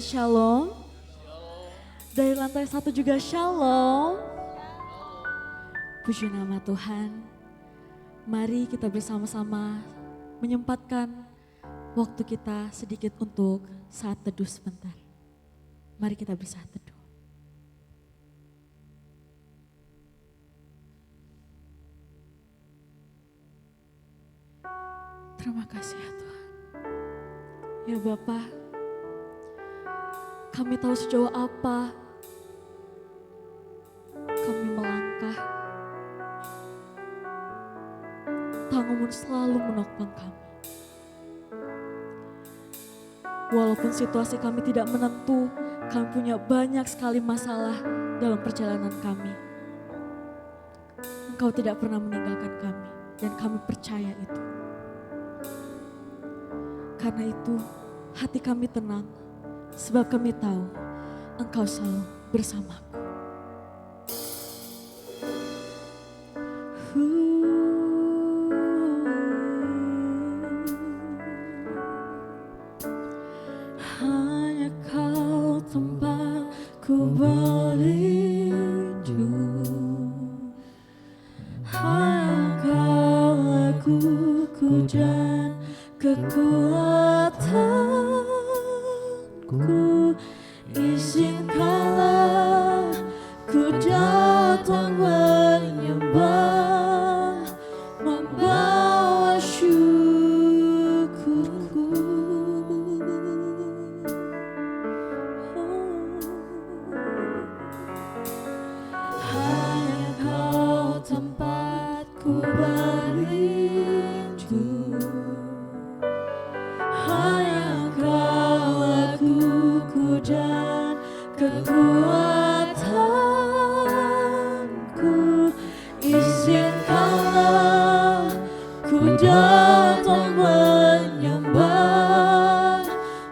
Shalom. Dari lantai 1 juga Shalom. Puji nama Tuhan. Mari kita bersama-sama menyempatkan waktu kita sedikit untuk saat teduh sebentar. Mari kita bersaat teduh. Terima kasih ya Tuhan. Ya Bapa, kami tahu sejauh apa kami melangkah. Tangan-Mu selalu menopang kami. Walaupun situasi kami tidak menentu, kami punya banyak sekali masalah dalam perjalanan kami. Engkau tidak pernah meninggalkan kami dan kami percaya itu. Karena itu hati kami tenang sebab kami tahu Engkau selalu bersamaku. Hanya Kau tempatku berlindung, hanya Kau laguku dan kekuatanku. Izinkanlah ku datang menyembah, membawa syukurku. Hanya Kau tempatku berlindung, hanya Kau laguku dan kekuatanku. Izinkanlah ku datang menyembah,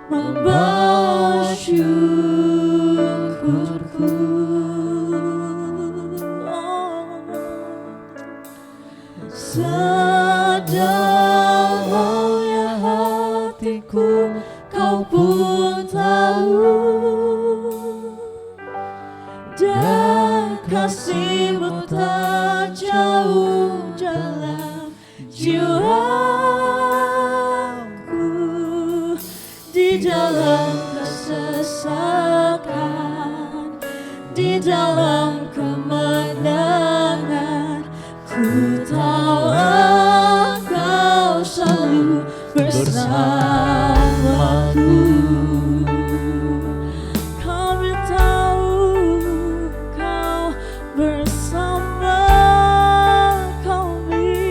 membawa syukurku. Sedalamnya hatiku Kau pun tahu, dan kasih-Mu tak jauh dalam jiwaku. Di dalam kesesakan, di dalam kemenangan, ku tahu Engkau selalu bersamaku. Kami tahu Kau bersama kami.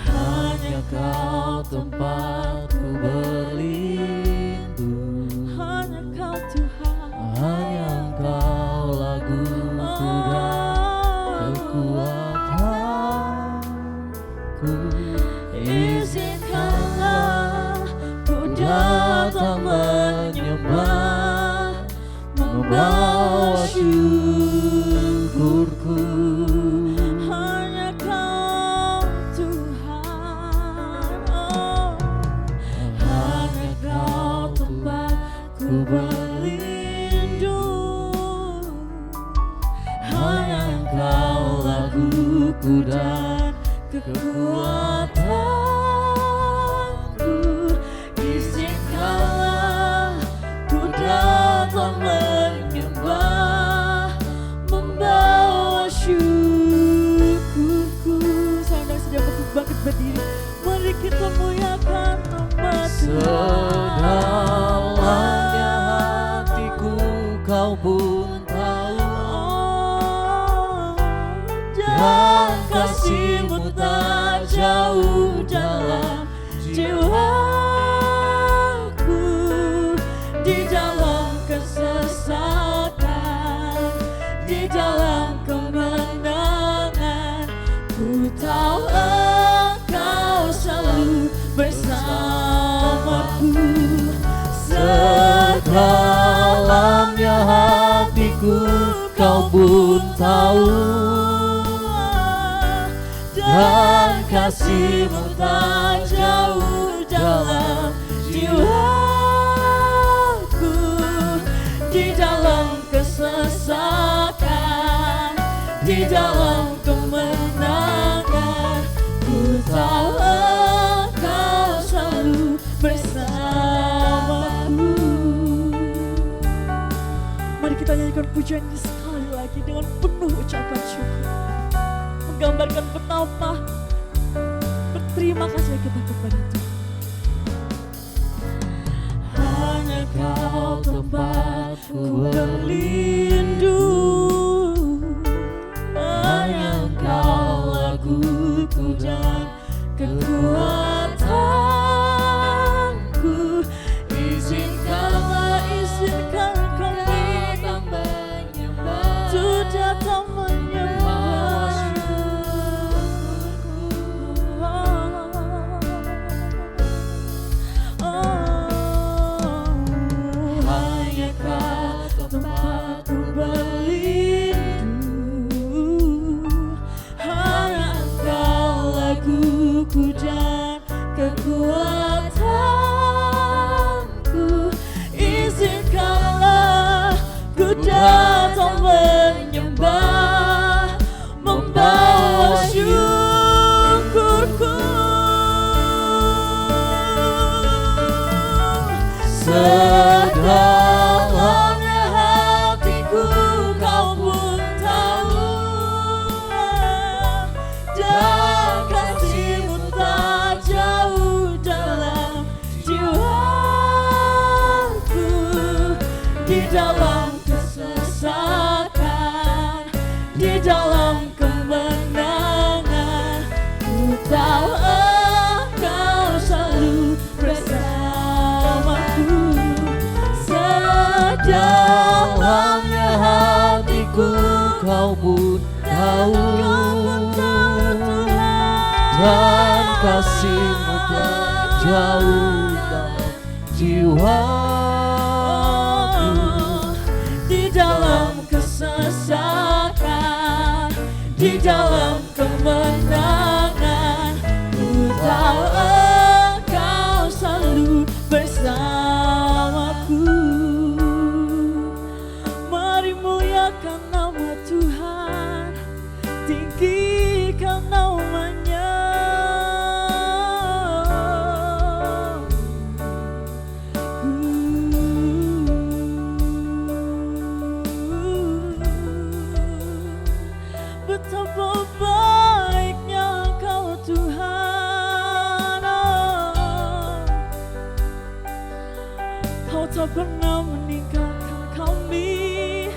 Hanya Kau tempatku berlindung, hanya Kau Tuhan, hanya Kau laguku dan kekuatanku. Izinkanlah ku datang menyembah, membawa syukurku. Hanya Kau Tuhan, hanya Kau tempatku berlindung, hanya Kau laguku dan kekuatanku. Izinkanlah ku datang menyembah, membawa syukurku. Saudara sudah bangkit berdiri, mari kita muliakan nama Tuhan. Sedalamnya hatiku Kau pun tahu, dan kasih-Mu tak jauh dalam jiwaku. Di dalam kesesakan, di dalam kemenangan, ku tahu Engkau selalu bersamaku. Sedalamnya hatiku Kau pun tahu, dan kasih-Mu tak jauh dalam kemenangan. Ku tahu Engkau selalu bersamaku. Mari kita nyanyikan pujian ini sekali lagi dengan penuh ucapan syukur, menggambarkan betapa berterima kasih kita kepada Tuhan. Hanya Kau tempatku berlindung, hanya Kau laguku dan kekuatanku. Izinkanlah kami datang menyembah syukurku. Hanya Kau tempatku berlindung, hanya Kau laguku dan kekuatanku. Izinkanlah ku datang menyembah, membawa syukurku. Sedalamnya hatiku Kau pun tahu, dan kasih-Mu tak jauh dalam jiwaku. Di dalam kesesakan, di dalam kemenangan, ku tahu Engkau selalu bersamaku. Sedalamnya hatiku Kau pun tahu, dan kasih-Mu tak jauh dalam jiwaku. Di dalam kesesakan, di dalam kemenangan, ku tahu Engkau selalu bersamaku. Mari muliakan nama Tuhan, tinggikan namanya. Betapa baiknya Kau Tuhan, Kau tak pernah meninggalkan kami,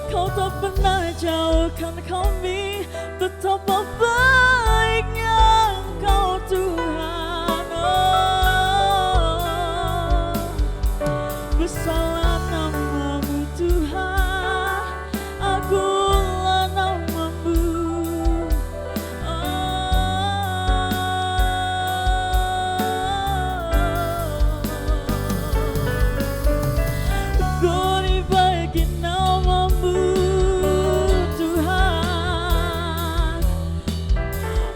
Kau tak pernah jauhkan kami. Betapa baiknya Kau Tuhan, besarlah nama-Mu Tuhan, agunglah nama-Mu. Glory bagi nama-Mu Tuhan.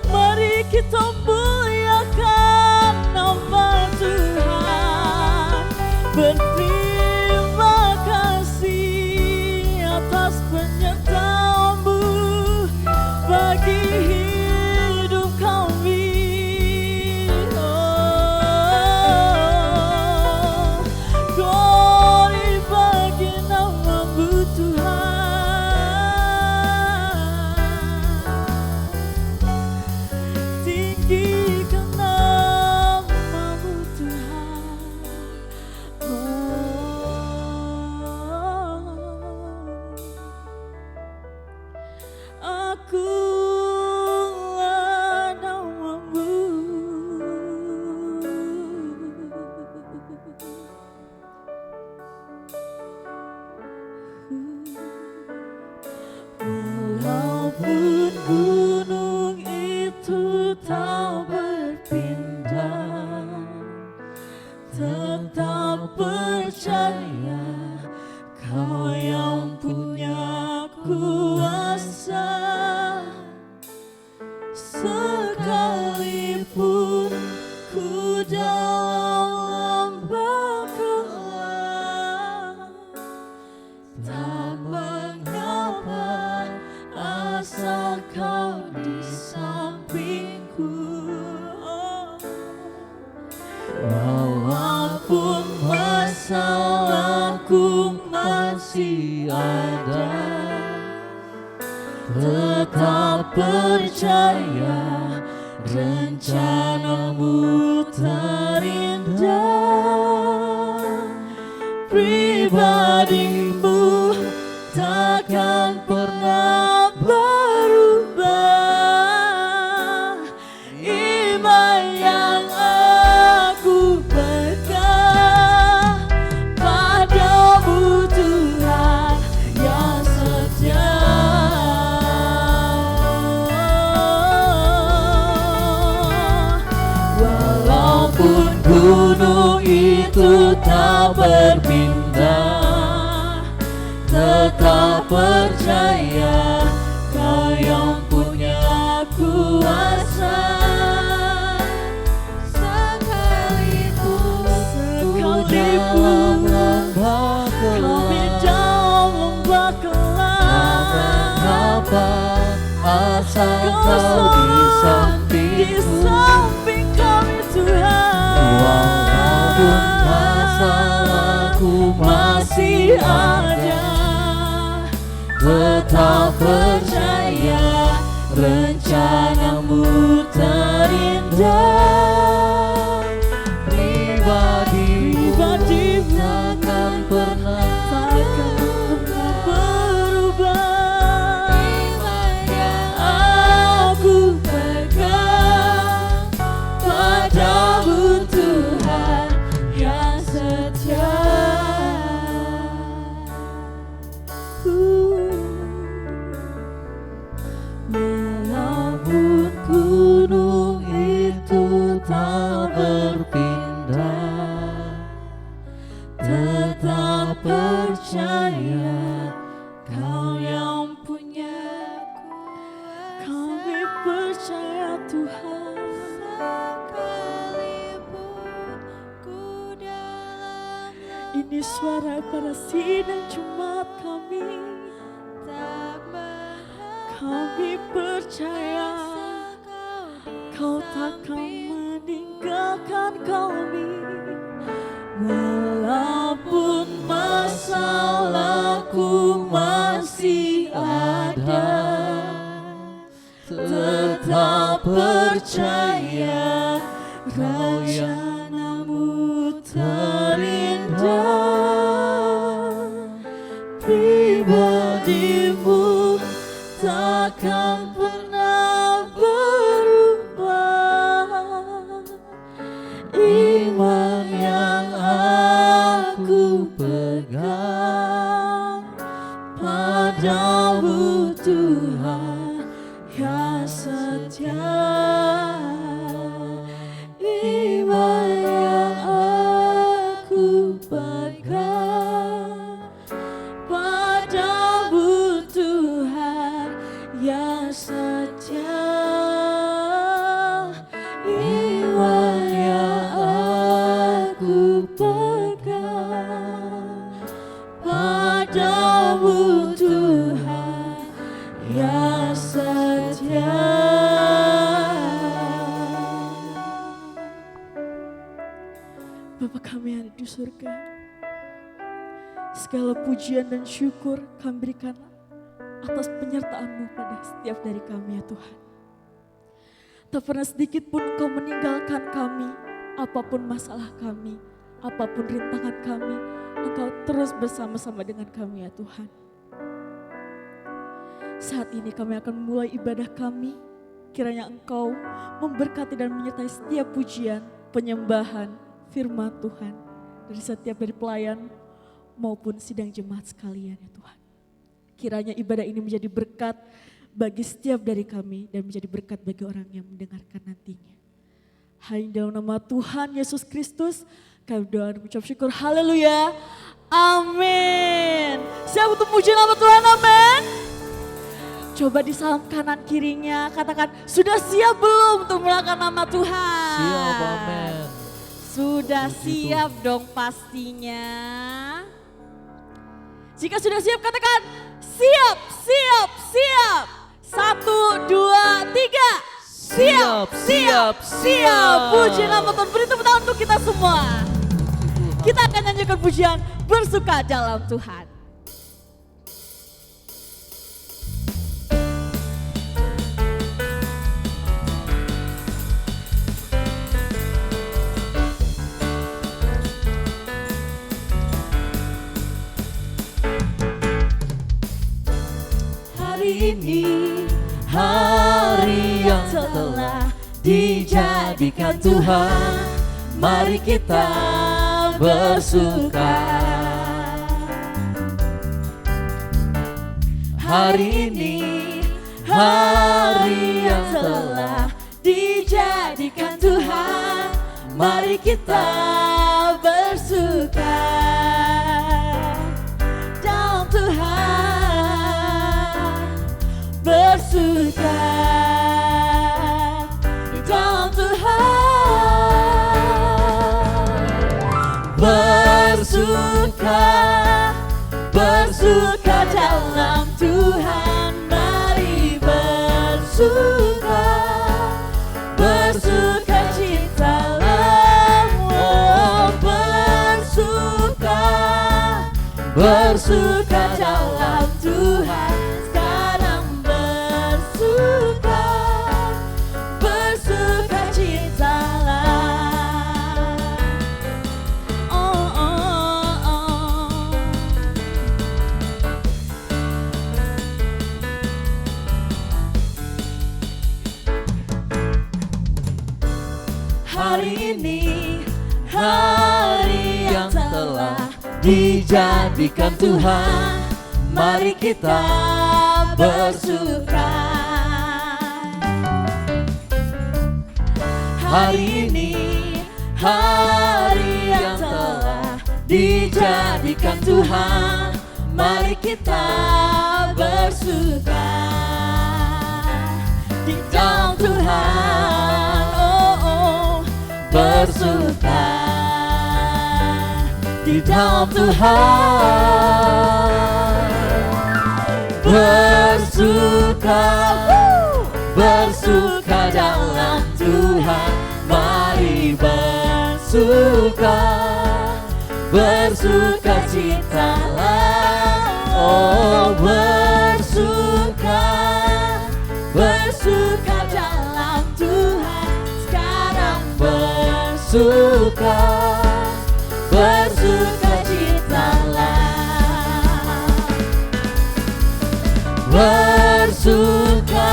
Mari kita muliakan nama Tuhan. Berterima kasih atas penyertaan-Mu bagi hidup kami. Glory bagi nama-Mu Tuhan. Tinggikan nama-Mu Tuhan. Akulah nama-Mu. Walaupun gunung itu tak berpindah, tetap percaya Kau yang punya kuasa. Sekalipun ku dalam lembah gelap, tak mengapa asa Walaupun masalahku masih ada, tetap percaya rencanamu terindah. Pribadimu takkan pernah berubah. Iman yang aku pegang padamu Tuhan yang setia. Walaupun gunung itu tak berpindah, tetap percaya Kau yang punya kuasa. Sekalipun kami dalam lembah gelap, asal Kau di samping kami Tuhan. Walaupun masalahku masih ada, tetap percaya rencanamu terindah. Pribadimu takkan pernah berubah. Iman yang aku pegang padamu Tuhan yang setia. Walaupun gunung itu tak berpindah, tetap percaya Kau yang punya. Kami percaya Tuhan. Ini suara para sidang Jumat kami. Kami percaya Kau takkan meninggalkan kami. Walaupun masalahku masih ada, tetap percaya rencanamu terindah. Pribadimu takkan pernah berubah. Iman yang aku pegang padamu Tuhan yang setia. Iman yang aku pegang padamu Tuhan yang setia. Iman yang aku pegang padamu Tuhan yang setia. Bapa kami yang ada di surga, segala pujian dan syukur kami berikan atas penyertaan-Mu pada setiap dari kami ya Tuhan. Tak pernah sedikit pun Engkau meninggalkan kami, apapun masalah kami, apapun rintangan kami, Engkau terus bersama-sama dengan kami ya Tuhan. Saat ini kami akan mulai ibadah kami, kiranya Engkau memberkati dan menyertai setiap pujian, penyembahan, firman Tuhan dari setiap dari pelayan maupun sidang jemaat sekalian ya Tuhan. Kiranya ibadah ini menjadi berkat bagi setiap dari kami dan menjadi berkat bagi orang yang mendengarkan nantinya. Hanya dalam nama Tuhan Yesus Kristus kami berdoa dan mengucap syukur. Haleluya. Amin. Siap untuk puji nama Tuhan, amin. Coba di salam kanan kirinya katakan, sudah siap belum untuk melakukan nama Tuhan? Siap, amin. Sudah siap dong pastinya. Jika sudah siap katakan, siap, siap, siap. 1, 2, 3. Siap, siap, siap. Puji nama Tuhan. Beri tepuk tangan untuk kita semua. Kita akan nyanyikan pujian bersuka dalam Tuhan. Hari ini hari yang telah dijadikan Tuhan, mari kita bersuka. Hari ini hari yang telah dijadikan Tuhan, mari kita bersuka dalam Tuhan, bersuka di dalam Tuhan, bersuka, bersuka dalam Tuhan, mari bersuka, bersuka citalah, oh, bersuka, bersuka dalam Tuhan, sekarang bersuka, bersuka citalah, oh, oh, oh. Hari ini hari yang telah dijadikan Tuhan, mari kita bersuka. Hari ini hari yang telah dijadikan Tuhan, mari kita bersuka di dalam Tuhan, oh, oh, bersuka di dalam Tuhan, bersuka, bersuka dalam Tuhan, mari bersuka, bersuka citalah, oh, bersuka, bersuka dalam Tuhan, sekarang bersuka, bersuka citalah, bersuka,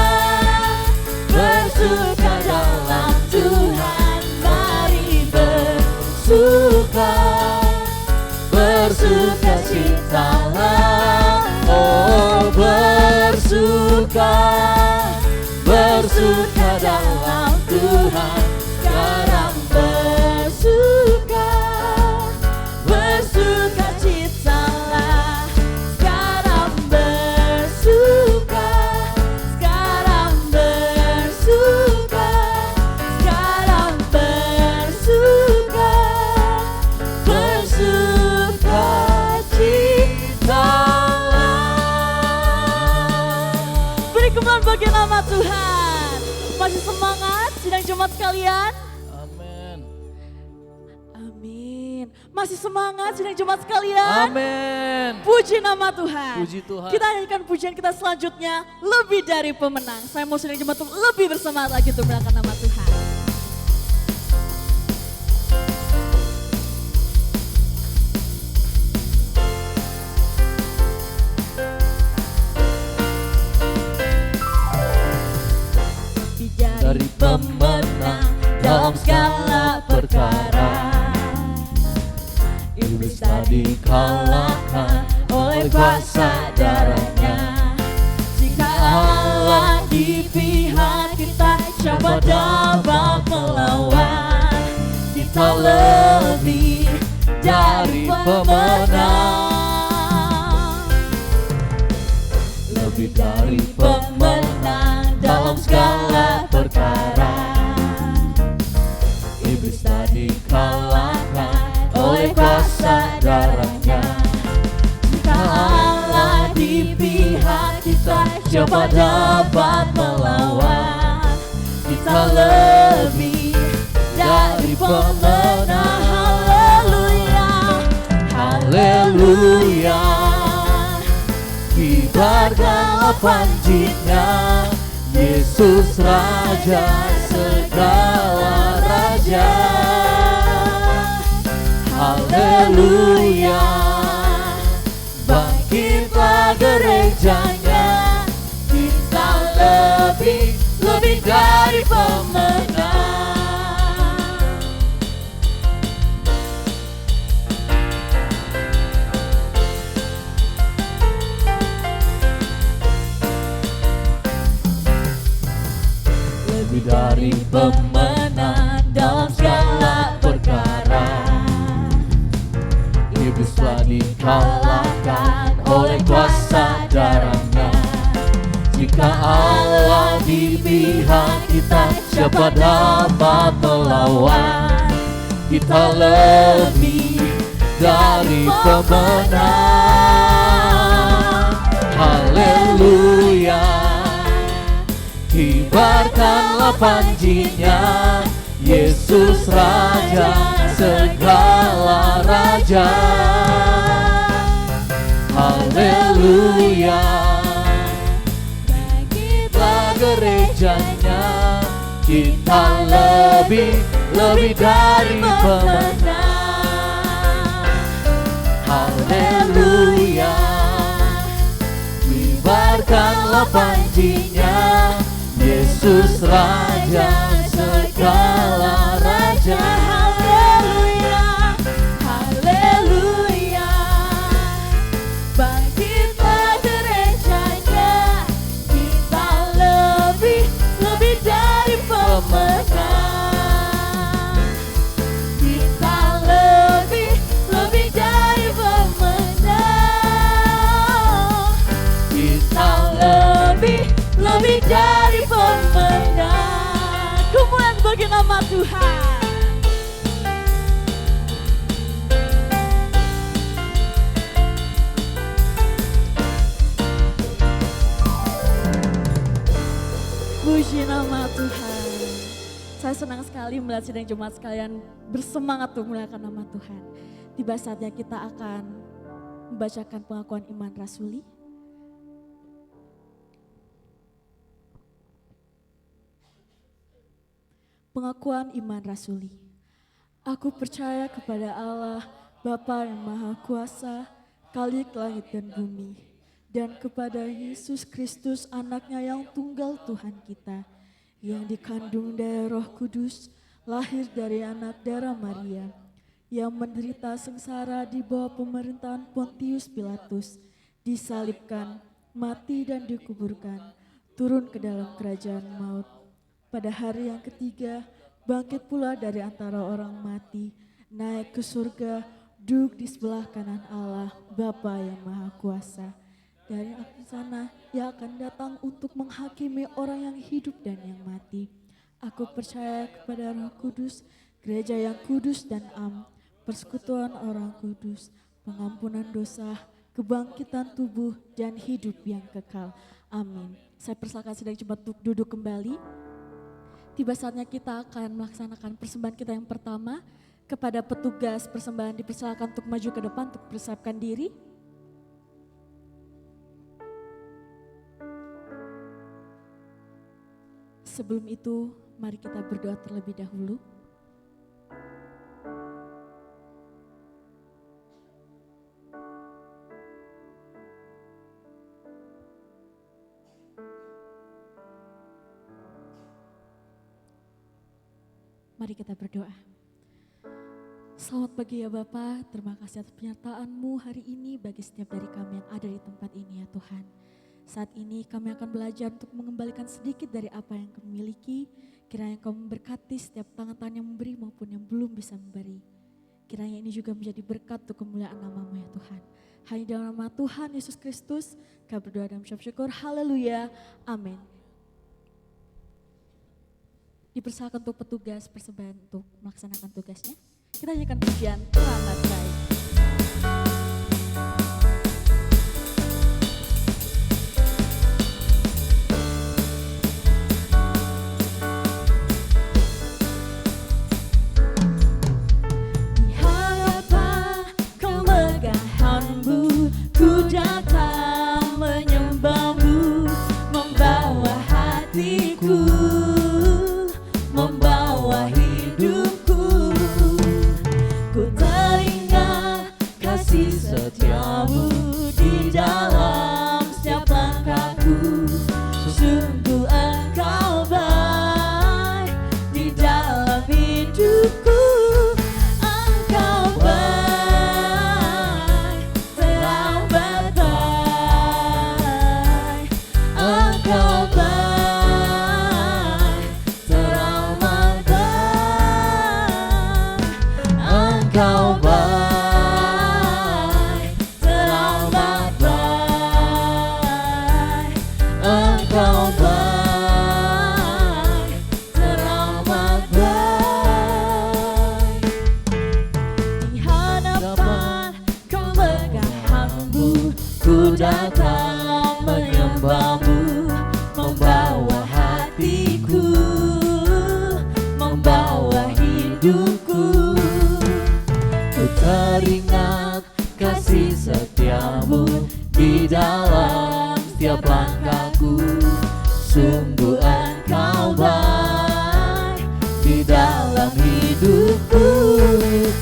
bersuka dalam Tuhan, mari bersuka, bersuka citalah, oh, bersuka, bersuka dalam Tuhan, sekarang bersuka, bersuka citalah, sekarang bersuka, sekarang bersuka, sekarang bersuka, bersuka citalah. Beri kemuliaan bagi nama Tuhan. Masih semangat sidang jemaat sekalian? Amin. Amin. Masih semangat sidang jemaat sekalian? Amin. Puji nama Tuhan. Puji Tuhan. Kita nyanyikan pujian kita selanjutnya, lebih dari pemenang. Saya mau sidang jemaat untuk lebih bersemangat lagi untuk memuliakan nama Tuhan. Dari pemenang dalam segala perkara, iblis tadi kalahkan oleh kuasa darahnya. Jika Allah di pihak kita, siapa dapat melawan? Kita lebih dari pemenang, lebih dari pemenang dalam segala perkara. Iblis tadi kalahkan oleh kuasa darahnya. Jika Allah di pihak kita, siapa dapat melawan? Kita lebih dari pemenang. Haleluya. Haleluya, kibarkanlah panjinya, Yesus Raja segala raja. Haleluya, bangkitlah gerejanya, kita lebih dari pemenang. Lebih dari pemenang dalam segala perkara. Iblis telah dikalahkan oleh kuasa darahnya. Jika Allah di pihak kita, siapa dapat melawan? Kita lebih dari pemenang. Haleluya, kibarkanlah panjinya, Yesus Raja segala raja. Haleluya, bangkitlah gerejanya, kita lebih dari pemenang. Haleluya, kibarkanlah panjinya, Yesus Raja segala raja. Haleluya, haleluya, bangkitlah gerejanya, kita lebih dari pemenang. Kita lebih dari pemenang. Kita lebih dari pemenang. Kemuliaan bagi nama Tuhan. Puji nama Tuhan. Saya senang sekali melihat sidang jemaat sekalian bersemangat untuk memuliakan nama Tuhan. Tiba saatnya kita akan membacakan pengakuan iman rasuli. Pengakuan iman rasuli. Aku percaya kepada Allah, Bapa yang Maha Kuasa, Khalik langit dan bumi, dan kepada Yesus Kristus anaknya yang tunggal Tuhan kita, yang dikandung dari Roh Kudus, lahir dari anak darah Maria, yang menderita sengsara di bawah pemerintahan Pontius Pilatus, disalibkan, mati dan dikuburkan, turun ke dalam kerajaan maut. Pada hari yang ketiga, bangkit pula dari antara orang mati, naik ke surga, duduk di sebelah kanan Allah, Bapa yang Maha Kuasa. Dari sana, Ia akan datang untuk menghakimi orang yang hidup dan yang mati. Aku percaya kepada Roh Kudus, gereja yang kudus dan am, persekutuan orang kudus, pengampunan dosa, kebangkitan tubuh, dan hidup yang kekal. Amin. Saya persilakan sidang jemaat untuk duduk kembali. Tiba saatnya kita akan melaksanakan persembahan kita yang pertama. Kepada petugas persembahan dipersilakan untuk maju ke depan untuk persiapkan diri. Sebelum itu, mari kita berdoa terlebih dahulu. Mari kita berdoa. Selamat pagi ya Bapa, terima kasih atas penyertaan-Mu hari ini bagi setiap dari kami yang ada di tempat ini ya Tuhan. Saat ini kami akan belajar untuk mengembalikan sedikit dari apa yang kami miliki. Kiranya Engkau memberkati setiap tangan-tangan yang memberi maupun yang belum bisa memberi. Kiranya ini juga menjadi berkat untuk kemuliaan nama-Mu ya Tuhan. Hanya dalam nama Tuhan Yesus Kristus, kami berdoa dan mengucap syukur. Haleluya, amin. Dipersilakan untuk petugas persembahan untuk melaksanakan tugasnya. Kita nyanyikan pujian Selamat Baik. Di hadapan kemegahan Engkau baik, teramat baik. Engkau baik, teramat baik. Di hadapan kemegahanmu ku datang menyembahmu, membawa hatiku, membawa hidupku. Ku teringat kasih setiamu di dalam setiap langkahku. Sungguh Engkau baik di dalam hidupku.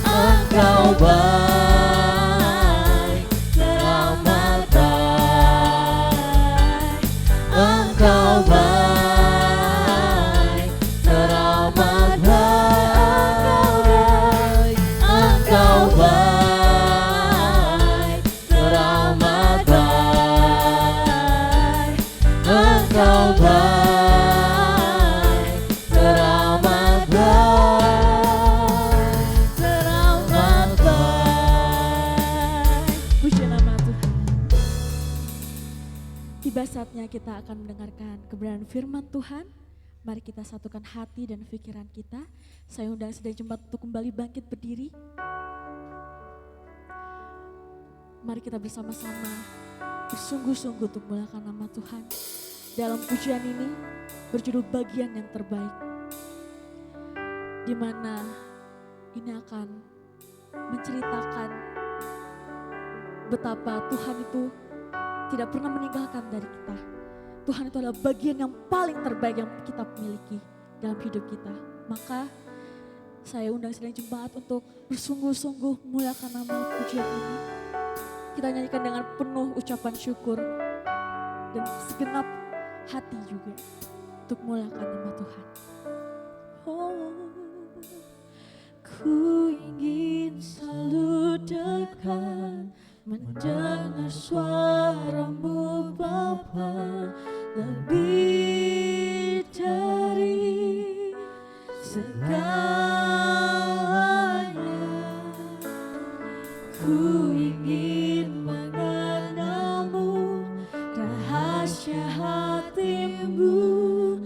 Engkau baik, teramat baik. Engkau baik, teramat baik. Engkau baik, teramat baik. Engkau baik, teramat baik. Teramat baik. Puji nama Tuhan. Tiba saatnya kita akan mendengarkan kebenaran firman Tuhan. Mari kita satukan hati dan pikiran kita. Saya undang sedang jemaat untuk kembali bangkit berdiri. Mari kita bersama-sama bersungguh-sungguh untuk memuliakan nama Tuhan. Dalam pujian ini berjudul bagian yang terbaik, di mana ini akan menceritakan betapa Tuhan itu tidak pernah meninggalkan dari kita. Tuhan itu adalah bagian yang paling terbaik yang kita miliki dalam hidup kita. Maka saya undang sedang jemaat untuk bersungguh-sungguh memuliakan nama pujian ini. Kita nyanyikan dengan penuh ucapan syukur dan segenap hati juga untuk memuliakan nama Tuhan. Oh, ku ingin selalu dekat, mendengar suaramu Bapa, lebih dari segalanya. Ku ingin mengenalmu, rahasia hatimu,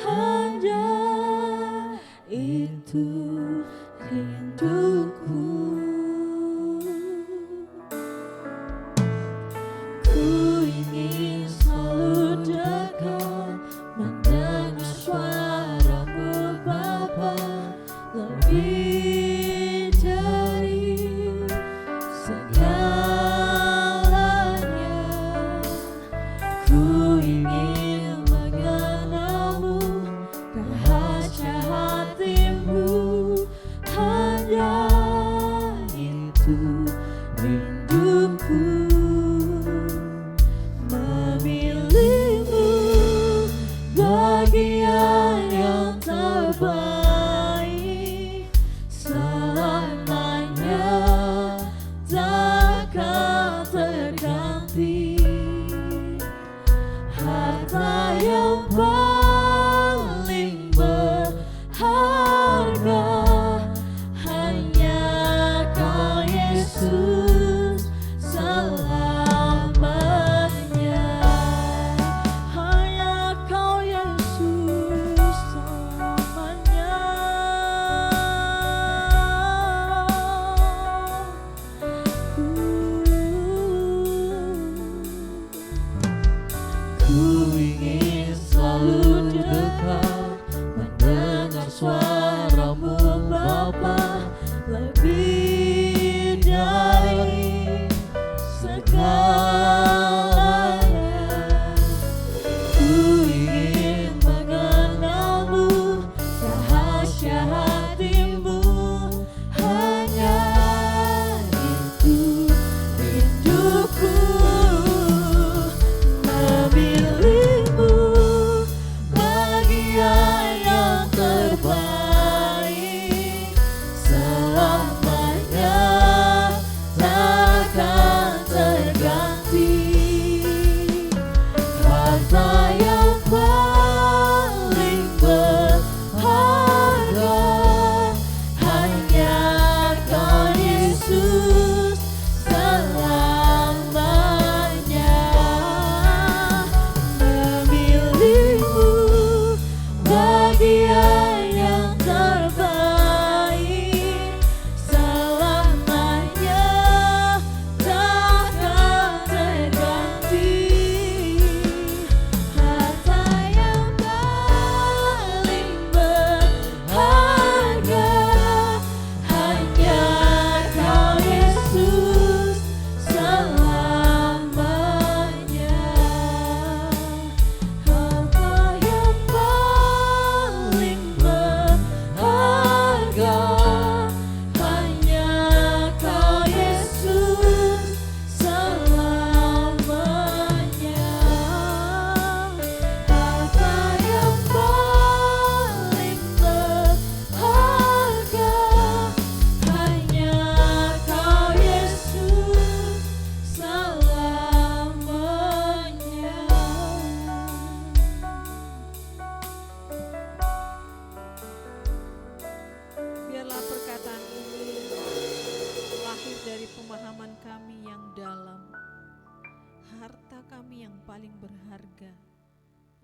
hanya itu rinduku. Ku ingin selalu dekat, mendengar suaramu Bapa, lebih dari segalanya. Ku ingin mengenalmu, rahasia hatimu, hanya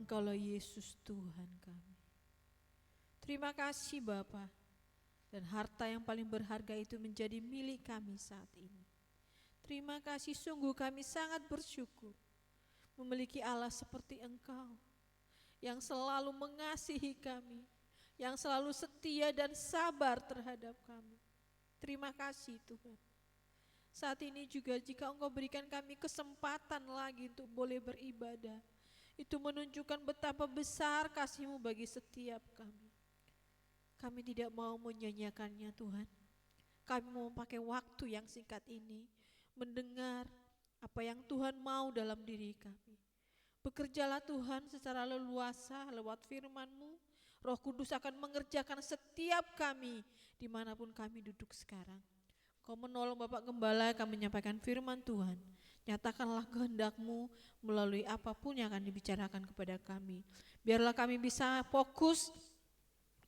Engkaulah Yesus Tuhan kami. Terima kasih Bapa. Dan harta yang paling berharga itu menjadi milik kami saat ini. Terima kasih, sungguh kami sangat bersyukur memiliki Allah seperti Engkau yang selalu mengasihi kami, yang selalu setia dan sabar terhadap kami. Terima kasih Tuhan. Saat ini juga jika Engkau berikan kami kesempatan lagi untuk boleh beribadah, itu menunjukkan betapa besar kasih-Mu bagi setiap kami. Kami tidak mau menyanyiakannya Tuhan. Kami mau pakai waktu yang singkat ini mendengar apa yang Tuhan mau dalam diri kami. Bekerjalah Tuhan secara leluasa lewat firman-Mu. Roh Kudus akan mengerjakan setiap kami dimanapun kami duduk sekarang. Kau menolong Bapak Gembala kami menyampaikan firman Tuhan. Nyatakanlah kehendak-Mu melalui apapun yang akan dibicarakan kepada kami. Biarlah kami bisa fokus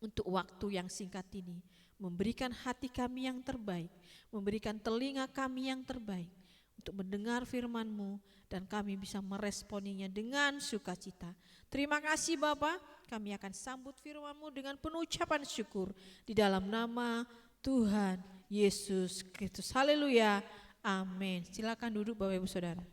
untuk waktu yang singkat ini, memberikan hati kami yang terbaik, memberikan telinga kami yang terbaik untuk mendengar firman-Mu dan kami bisa meresponinya dengan sukacita. Terima kasih Bapa, kami akan sambut firman-Mu dengan penuh ucapan syukur di dalam nama Tuhan Yesus Kristus. Haleluya, amin. Silakan duduk Bapak Ibu Saudara.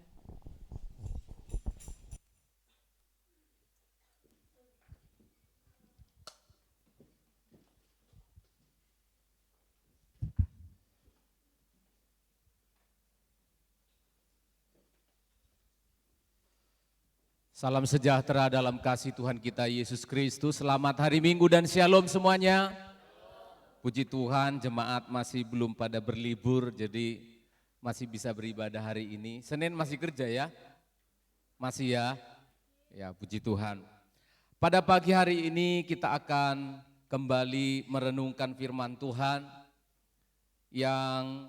Salam sejahtera dalam kasih Tuhan kita Yesus Kristus. Selamat hari Minggu dan shalom semuanya. Puji Tuhan, jemaat masih belum pada berlibur, jadi masih bisa beribadah hari ini. Senin masih kerja ya? Masih ya? Ya, puji Tuhan. Pada pagi hari ini kita akan kembali merenungkan firman Tuhan yang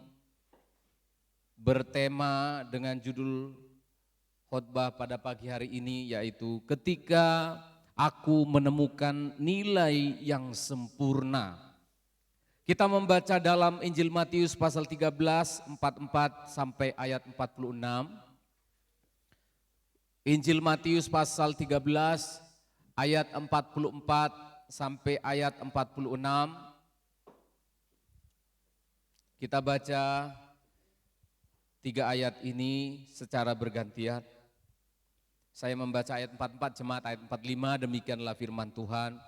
bertema dengan judul khotbah pada pagi hari ini, yaitu ketika aku menemukan nilai yang sempurna. Kita membaca dalam Injil Matius pasal 13, 44 sampai ayat 46. Injil Matius pasal 13 ayat 44 sampai ayat 46. Kita baca 3 ayat ini secara bergantian. Saya membaca ayat 44, jemaat ayat 45, demikianlah firman Tuhan.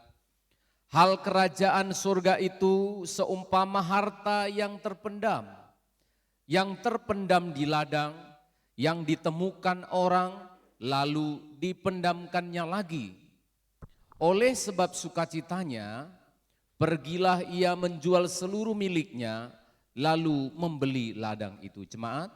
Hal kerajaan surga itu seumpama harta yang terpendam di ladang, yang ditemukan orang lalu dipendamkannya lagi. Oleh sebab sukacitanya, pergilah ia menjual seluruh miliknya, lalu membeli ladang itu. Jemaat,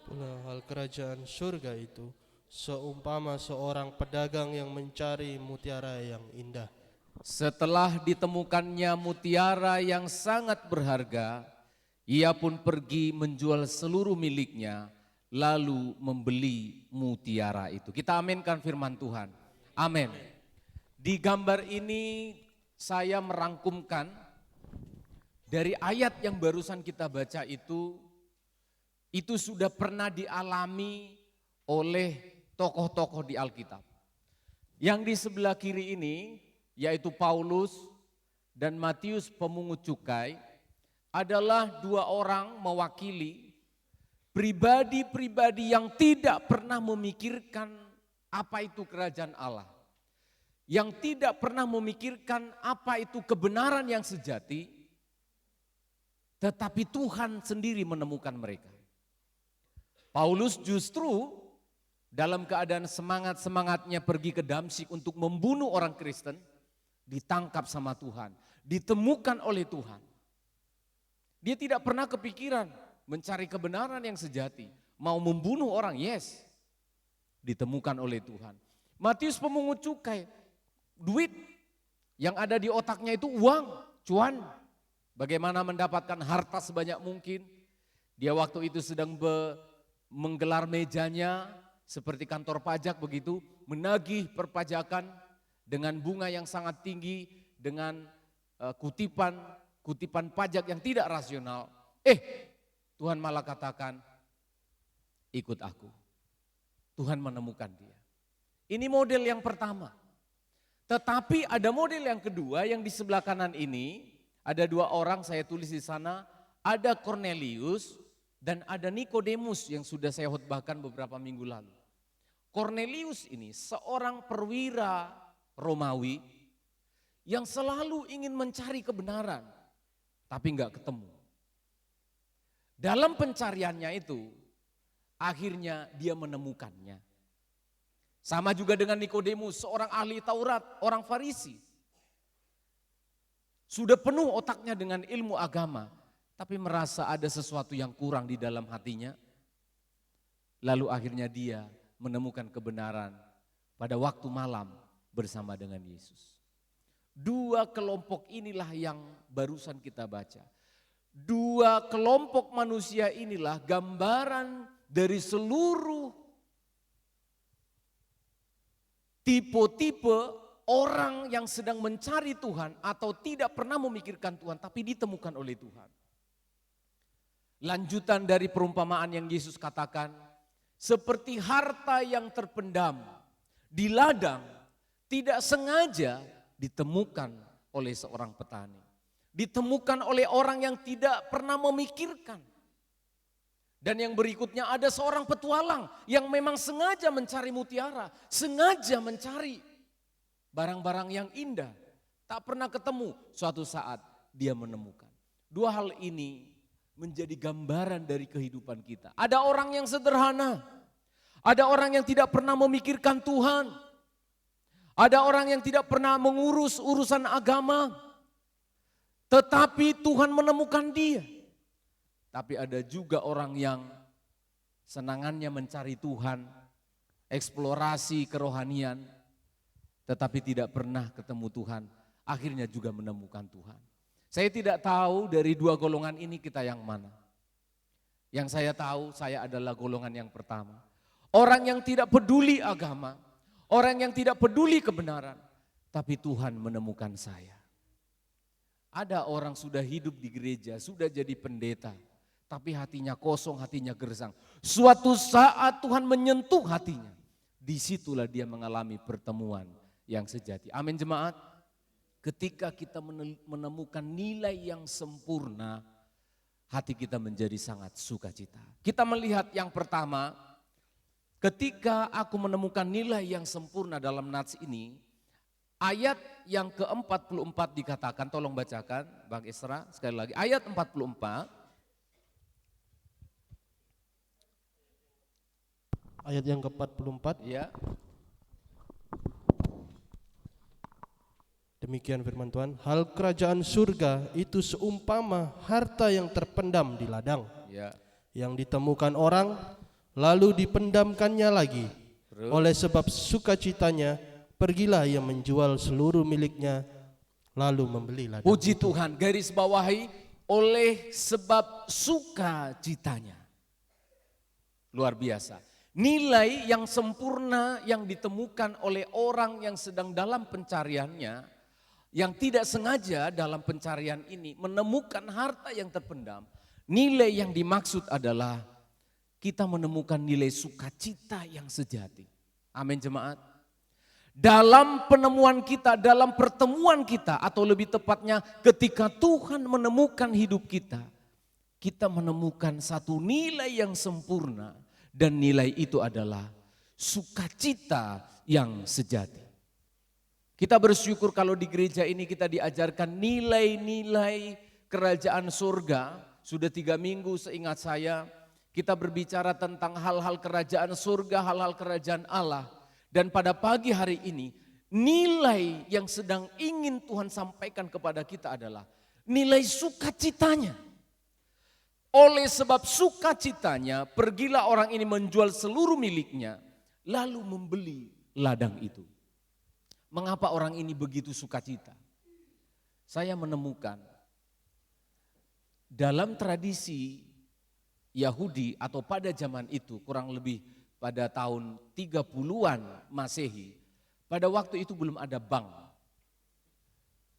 Pula hal kerajaan surga itu seumpama seorang pedagang yang mencari mutiara yang indah. setelah ditemukannya mutiara yang sangat berharga, ia pun pergi menjual seluruh miliknya, lalu membeli mutiara itu. Kita aminkan firman Tuhan. Amin. Di gambar ini saya merangkumkan dari ayat yang barusan kita baca itu sudah pernah dialami oleh tokoh-tokoh di Alkitab. Yang di sebelah kiri ini, yaitu Paulus dan Matius pemungut cukai, adalah 2 orang mewakili pribadi-pribadi yang tidak pernah memikirkan apa itu kerajaan Allah. Yang tidak pernah memikirkan apa itu kebenaran yang sejati, tetapi Tuhan sendiri menemukan mereka. Paulus justru dalam keadaan semangat-semangatnya pergi ke Damsyik untuk membunuh orang Kristen, ditangkap sama Tuhan, ditemukan oleh Tuhan. Dia tidak pernah kepikiran mencari kebenaran yang sejati, mau membunuh orang, yes, ditemukan oleh Tuhan. Matius pemungut cukai, duit yang ada di otaknya itu uang, cuan, bagaimana mendapatkan harta sebanyak mungkin. Dia waktu itu sedang menggelar mejanya seperti kantor pajak begitu, menagih perpajakan dengan bunga yang sangat tinggi, dengan kutipan pajak yang tidak rasional. Tuhan malah katakan, ikut aku. Tuhan menemukan dia. Ini model yang pertama. Tetapi ada model yang kedua yang di sebelah kanan ini, ada dua orang saya tulis di sana, ada Cornelius dan ada Nikodemus yang sudah saya khotbahkan beberapa minggu lalu. Cornelius ini seorang perwira Romawi yang selalu ingin mencari kebenaran, tapi enggak ketemu. Dalam pencariannya itu, akhirnya dia menemukannya. Sama juga dengan Nikodemus, seorang ahli Taurat, orang Farisi. Sudah penuh otaknya dengan ilmu agama, tapi merasa ada sesuatu yang kurang di dalam hatinya. Lalu akhirnya dia menemukan kebenaran pada waktu malam bersama dengan Yesus. Dua kelompok inilah yang barusan kita baca. Dua kelompok manusia inilah gambaran dari seluruh tipe-tipe orang yang sedang mencari Tuhan atau tidak pernah memikirkan Tuhan tapi ditemukan oleh Tuhan. Lanjutan dari perumpamaan yang Yesus katakan, seperti harta yang terpendam di ladang tidak sengaja ditemukan oleh seorang petani. Ditemukan oleh orang yang tidak pernah memikirkan. Dan yang berikutnya ada seorang petualang yang memang sengaja mencari mutiara, sengaja mencari barang-barang yang indah. Tak pernah ketemu, suatu saat dia menemukan. Dua hal ini menjadi gambaran dari kehidupan kita. Ada orang yang sederhana, ada orang yang tidak pernah memikirkan Tuhan, ada orang yang tidak pernah mengurus urusan agama, tetapi Tuhan menemukan dia. Tapi ada juga orang yang senangannya mencari Tuhan, eksplorasi kerohanian, tetapi tidak pernah ketemu Tuhan, akhirnya juga menemukan Tuhan. Saya tidak tahu dari dua golongan ini kita yang mana. Yang saya tahu saya adalah golongan yang pertama. Orang yang tidak peduli agama, orang yang tidak peduli kebenaran, tapi Tuhan menemukan saya. Ada orang sudah hidup di gereja, sudah jadi pendeta, tapi hatinya kosong, hatinya gersang. Suatu saat Tuhan menyentuh hatinya. Disitulah dia mengalami pertemuan yang sejati. Amin jemaat. Ketika kita menemukan nilai yang sempurna, hati kita menjadi sangat sukacita. Kita melihat yang pertama, ketika aku menemukan nilai yang sempurna dalam nats ini, ayat yang ke-44 dikatakan, tolong bacakan Bang Isra sekali lagi. Ayat 44. Ayat yang ke-44. Ya. Demikian firman Tuhan, hal kerajaan surga itu seumpama harta yang terpendam di ladang, Ya. yang ditemukan orang lalu dipendamkannya lagi. Terus? Oleh sebab sukacitanya, pergilah ia menjual seluruh miliknya lalu membeli ladang. Puji Tuhan, garis bawahi, oleh sebab sukacitanya. Luar biasa. Nilai yang sempurna yang ditemukan oleh orang yang sedang dalam pencariannya, yang tidak sengaja dalam pencarian ini menemukan harta yang terpendam. Nilai yang dimaksud adalah kita menemukan nilai sukacita yang sejati. Amin jemaat. Dalam penemuan kita, dalam pertemuan kita, atau lebih tepatnya ketika Tuhan menemukan hidup kita, kita menemukan satu nilai yang sempurna. Dan nilai itu adalah sukacita yang sejati. Kita bersyukur kalau di gereja ini kita diajarkan nilai-nilai kerajaan surga. Sudah 3 minggu seingat saya kita berbicara tentang hal-hal kerajaan surga, hal-hal kerajaan Allah. Dan pada pagi hari ini nilai yang sedang ingin Tuhan sampaikan kepada kita adalah nilai sukacitanya. Oleh sebab sukacitanya, pergilah orang ini menjual seluruh miliknya, lalu membeli ladang itu. Mengapa orang ini begitu sukacita? Saya menemukan dalam tradisi Yahudi atau pada zaman itu, kurang lebih pada tahun 30-an Masehi, pada waktu itu belum ada bank.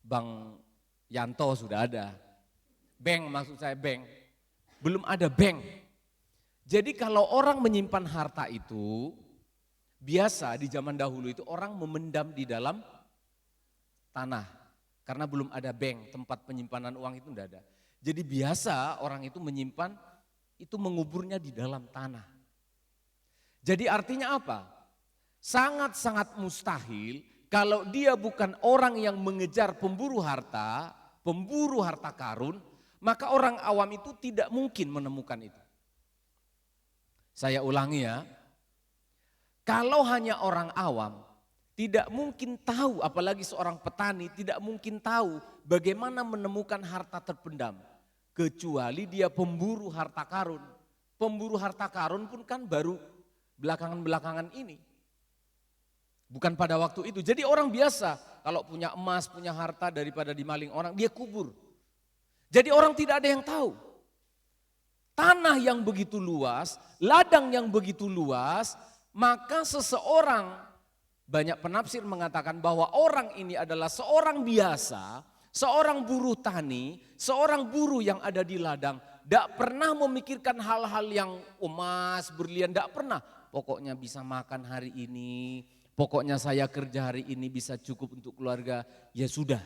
Bank Yanto sudah ada. Bank maksud saya bank. Belum ada bank. Jadi kalau orang menyimpan harta itu, Biasa di zaman dahulu itu orang memendam di dalam tanah. Karena belum ada bank, tempat penyimpanan uang itu tidak ada. Jadi biasa orang itu menyimpan, itu menguburnya di dalam tanah. Jadi artinya apa? Sangat-sangat mustahil kalau dia bukan orang yang mengejar pemburu harta karun, maka orang awam itu tidak mungkin menemukan itu. Saya ulangi ya, kalau hanya orang awam, tidak mungkin tahu, apalagi seorang petani tidak mungkin tahu bagaimana menemukan harta terpendam. Kecuali dia pemburu harta karun. Pemburu harta karun pun kan baru belakangan-belakangan ini. Bukan pada waktu itu. Jadi orang biasa kalau punya emas, punya harta daripada dimaling orang, dia kubur. Jadi orang tidak ada yang tahu. Tanah yang begitu luas, ladang yang begitu luas, maka seseorang, banyak penafsir mengatakan bahwa orang ini adalah seorang biasa, seorang buruh tani, seorang buruh yang ada di ladang, tidak pernah memikirkan hal-hal yang emas, berlian, tidak pernah. Pokoknya bisa makan hari ini, pokoknya saya kerja hari ini bisa cukup untuk keluarga, ya sudah.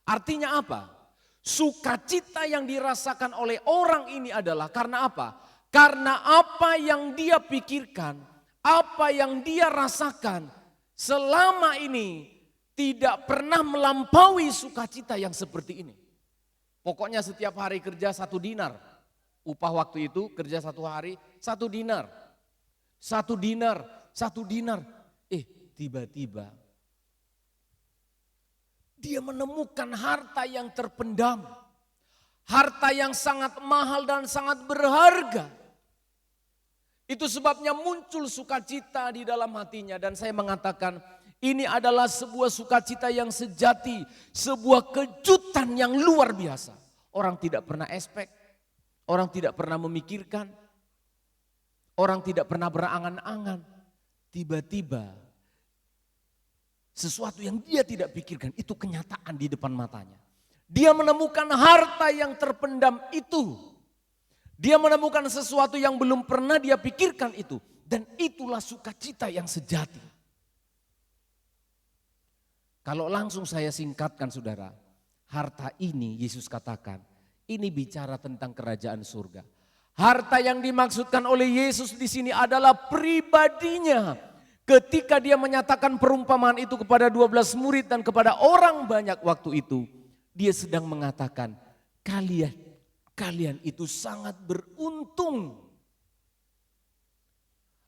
Artinya apa? Sukacita yang dirasakan oleh orang ini adalah karena apa? Karena apa yang dia pikirkan, apa yang dia rasakan selama ini tidak pernah melampaui sukacita yang seperti ini. Pokoknya setiap hari kerja 1 dinar. Upah waktu itu kerja 1 hari 1 dinar. 1 dinar, 1 dinar. Tiba-tiba dia menemukan harta yang terpendam. Harta yang sangat mahal dan sangat berharga. Itu sebabnya muncul sukacita di dalam hatinya. Dan saya mengatakan ini adalah sebuah sukacita yang sejati. Sebuah kejutan yang luar biasa. Orang tidak pernah expect. Orang tidak pernah memikirkan. Orang tidak pernah berangan-angan. Tiba-tiba sesuatu yang dia tidak pikirkan itu kenyataan di depan matanya. Dia menemukan harta yang terpendam itu. Dia menemukan sesuatu yang belum pernah dia pikirkan itu. Dan itulah sukacita yang sejati. Kalau langsung saya singkatkan saudara. Harta ini Yesus katakan. Ini bicara tentang kerajaan surga. Harta yang dimaksudkan oleh Yesus di sini adalah pribadinya. Ketika dia menyatakan perumpamaan itu kepada 12 murid dan kepada orang banyak waktu itu. Dia sedang mengatakan kalian itu sangat beruntung.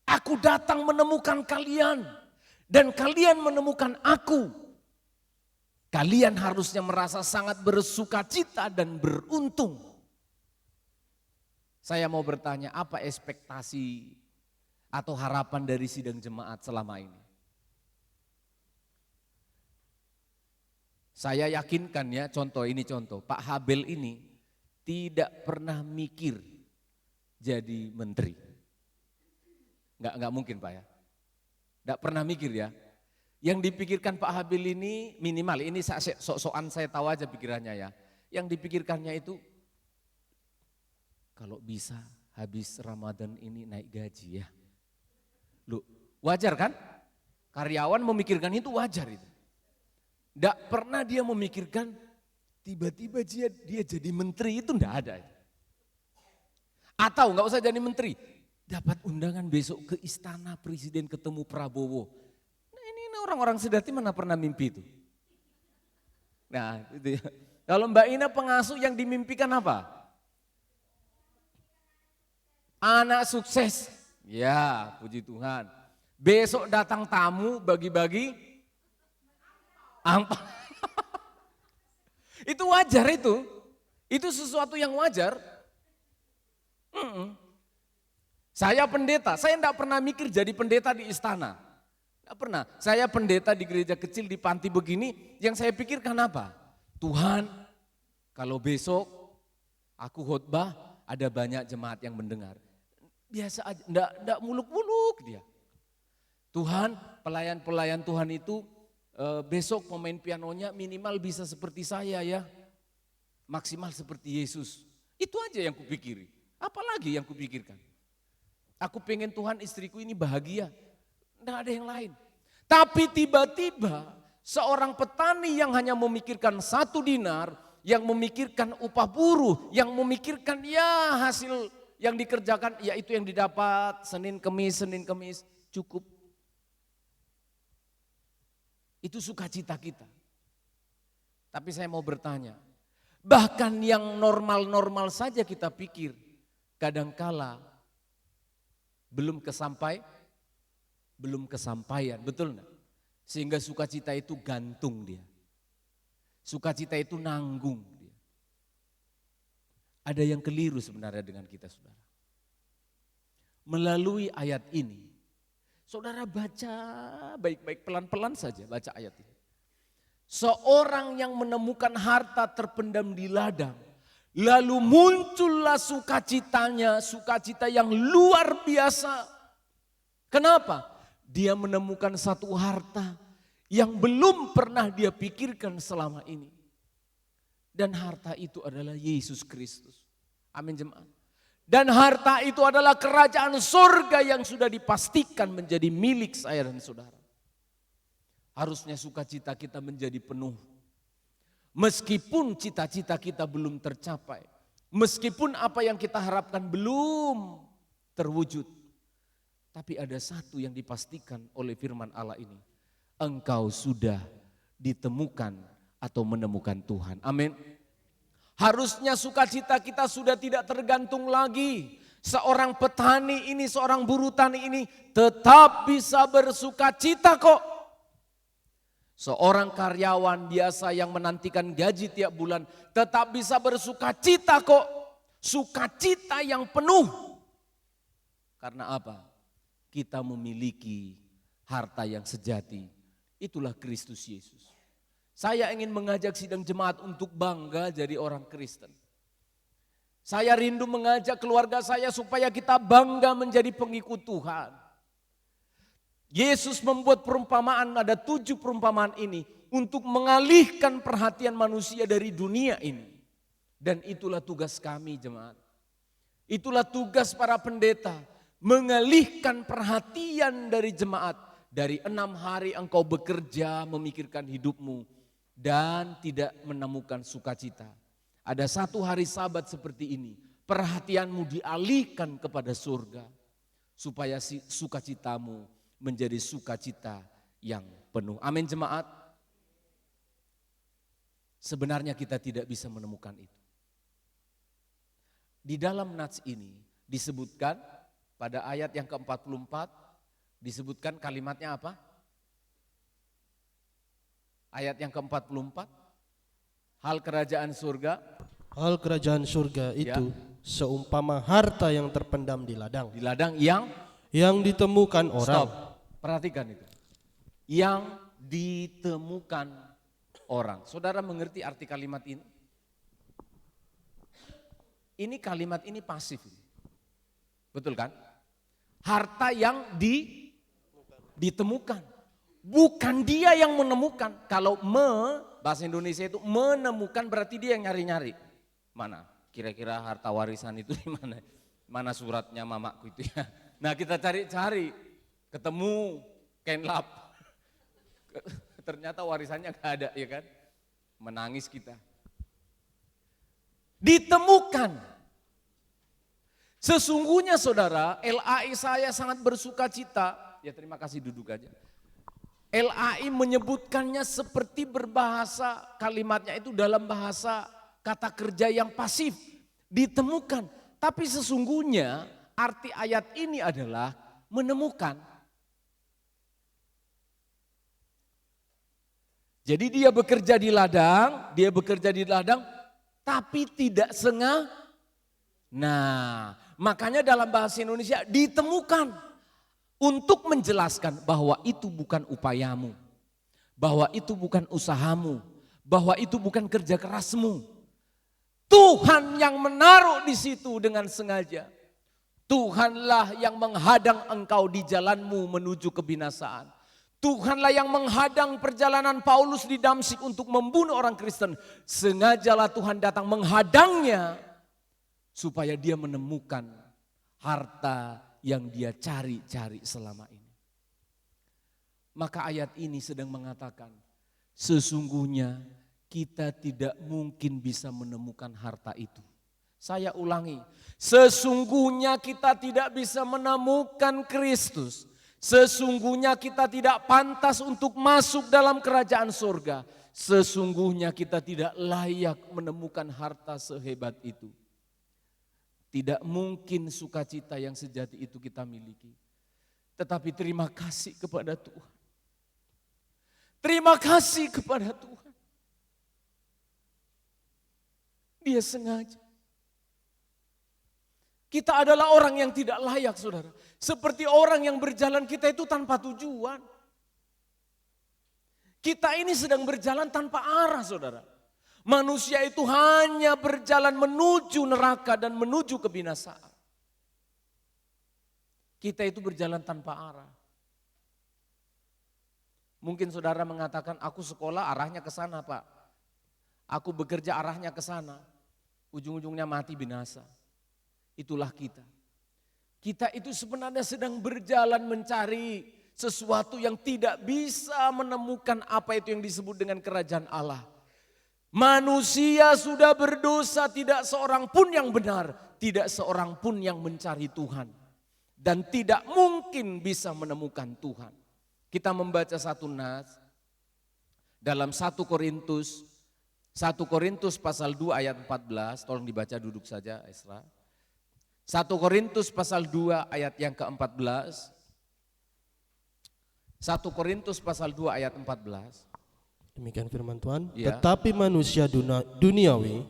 Aku datang menemukan kalian dan kalian menemukan aku. Kalian harusnya merasa sangat bersukacita dan beruntung. Saya mau bertanya, apa ekspektasi atau harapan dari sidang jemaat selama ini? Saya yakinkan ya, contoh, Pak Habel ini tidak pernah mikir jadi menteri. Enggak mungkin Pak ya. Enggak pernah mikir ya. Yang dipikirkan Pak Habel ini minimal, ini sok-sokan saya tahu aja pikirannya ya. Yang dipikirkannya itu, kalau bisa habis Ramadan ini naik gaji ya. Loh, wajar kan? Karyawan memikirkan itu wajar itu. Tidak pernah dia memikirkan tiba-tiba dia jadi menteri, itu tidak ada. Atau nggak usah jadi menteri, dapat undangan besok ke istana presiden ketemu Prabowo. Nah ini orang-orang sejati mana pernah mimpi itu. Nah itu ya. Kalau Mbak Ina pengasuh yang dimimpikan apa? Anak sukses, ya puji Tuhan. Besok datang tamu bagi-bagi angpau. Itu wajar itu. Itu sesuatu yang wajar. Saya pendeta, saya tidak pernah mikir jadi pendeta di istana. Tidak pernah. Saya pendeta di gereja kecil di panti begini, yang saya pikirkan apa? Tuhan, kalau besok aku khotbah, ada banyak jemaat yang mendengar. Biasa aja, tidak muluk-muluk dia. Tuhan, pelayan-pelayan Tuhan itu besok pemain pianonya minimal bisa seperti saya ya. Maksimal seperti Yesus. Itu aja yang kupikiri. Apalagi yang kupikirkan. Aku pengen Tuhan istriku ini bahagia. Tidak ada yang lain. Tapi tiba-tiba seorang petani yang hanya memikirkan 1 dinar, yang memikirkan upah buruh, yang memikirkan ya hasil yang dikerjakan, yaitu yang didapat Senin Kemis, cukup. Itu sukacita kita. Tapi saya mau bertanya, bahkan yang normal-normal saja kita pikir, kadangkala belum kesampaian, betul enggak? Sehingga sukacita itu gantung dia. Sukacita itu nanggung dia. Ada yang keliru sebenarnya dengan kita, saudara. Melalui ayat ini, saudara baca baik-baik, pelan-pelan saja baca ayat ini. Seorang yang menemukan harta terpendam di ladang, lalu muncullah sukacitanya, sukacita yang luar biasa. Kenapa? Dia menemukan satu harta yang belum pernah dia pikirkan selama ini. Dan harta itu adalah Yesus Kristus. Amin jemaat. Dan harta itu adalah kerajaan surga yang sudah dipastikan menjadi milik saya dan saudara. Harusnya sukacita kita menjadi penuh. Meskipun cita-cita kita belum tercapai. Meskipun apa yang kita harapkan belum terwujud. Tapi ada satu yang dipastikan oleh firman Allah ini. Engkau sudah ditemukan atau menemukan Tuhan. Amin. Harusnya sukacita kita sudah tidak tergantung lagi. Seorang petani ini, seorang buruh tani ini tetap bisa bersukacita kok. Seorang karyawan biasa yang menantikan gaji tiap bulan tetap bisa bersukacita kok. Sukacita yang penuh. Karena apa? Kita memiliki harta yang sejati. Itulah Kristus Yesus. Saya ingin mengajak sidang jemaat untuk bangga jadi orang Kristen. Saya rindu mengajak keluarga saya supaya kita bangga menjadi pengikut Tuhan. Yesus membuat perumpamaan, ada 7 perumpamaan ini untuk mengalihkan perhatian manusia dari dunia ini. Dan itulah tugas kami jemaat. Itulah tugas para pendeta. Mengalihkan perhatian dari jemaat. Dari 6 hari engkau bekerja memikirkan hidupmu dan tidak menemukan sukacita. Ada 1 hari Sabat seperti ini. Perhatianmu dialihkan kepada surga. Supaya sukacitamu menjadi sukacita yang penuh. Amin jemaat. Sebenarnya kita tidak bisa menemukan itu. Di dalam nats ini disebutkan pada ayat yang ke-44 disebutkan kalimatnya apa? Ayat yang ke-44. Hal kerajaan surga. Hal kerajaan surga itu seumpama harta yang terpendam di ladang. Di ladang yang ditemukan orang. Stop. Perhatikan itu. Yang ditemukan orang. Saudara mengerti arti kalimat ini? Ini kalimat ini pasif. Betul kan? Harta yang ditemukan. Bukan dia yang menemukan. Kalau bahasa Indonesia itu menemukan berarti dia yang nyari-nyari. Mana? Kira-kira harta warisan itu di mana? Mana suratnya mamaku itu ya. Nah kita cari-cari. Ketemu Kenlap. Ternyata warisannya gak ada ya kan. Menangis kita. Ditemukan. Sesungguhnya saudara, LAI saya sangat bersuka cita. Ya terima kasih, duduk aja. LAI menyebutkannya seperti berbahasa, kalimatnya itu dalam bahasa kata kerja yang pasif. Ditemukan. Tapi sesungguhnya arti ayat ini adalah menemukan. Jadi dia bekerja di ladang, tapi tidak sengaja. Nah, makanya dalam bahasa Indonesia ditemukan untuk menjelaskan bahwa itu bukan upayamu, bahwa itu bukan usahamu, bahwa itu bukan kerja kerasmu. Tuhan yang menaruh di situ dengan sengaja. Tuhanlah yang menghadang engkau di jalanmu menuju kebinasaan. Tuhanlah yang menghadang perjalanan Paulus di Damsyik untuk membunuh orang Kristen. Sengajalah Tuhan datang menghadangnya supaya dia menemukan harta yang dia cari-cari selama ini. Maka ayat ini sedang mengatakan, sesungguhnya kita tidak mungkin bisa menemukan harta itu. Saya ulangi, sesungguhnya kita tidak bisa menemukan Kristus. Sesungguhnya kita tidak pantas untuk masuk dalam kerajaan surga. Sesungguhnya kita tidak layak menemukan harta sehebat itu. Tidak mungkin sukacita yang sejati itu kita miliki. Tetapi terima kasih kepada Tuhan. Terima kasih kepada Tuhan. Dia sengaja. Kita adalah orang yang tidak layak, saudara. Seperti orang yang berjalan, kita itu tanpa tujuan. Kita ini sedang berjalan tanpa arah, saudara. Manusia itu hanya berjalan menuju neraka dan menuju kebinasaan. Kita itu berjalan tanpa arah. Mungkin saudara mengatakan, aku sekolah arahnya ke sana, Pak. Aku bekerja arahnya ke sana. Ujung-ujungnya mati binasa. Itulah kita. Kita itu sebenarnya sedang berjalan mencari sesuatu yang tidak bisa menemukan apa itu yang disebut dengan kerajaan Allah. Manusia sudah berdosa, tidak seorang pun yang benar, tidak seorang pun yang mencari Tuhan. Dan tidak mungkin bisa menemukan Tuhan. Kita membaca satu nas dalam 1 Korintus pasal 2 ayat 14, tolong dibaca duduk saja Esra. 1 Korintus pasal 2 ayat yang ke-14. 1 Korintus pasal 2 ayat 14. Demikian firman Tuhan. Ya. Tetapi manusia duniawi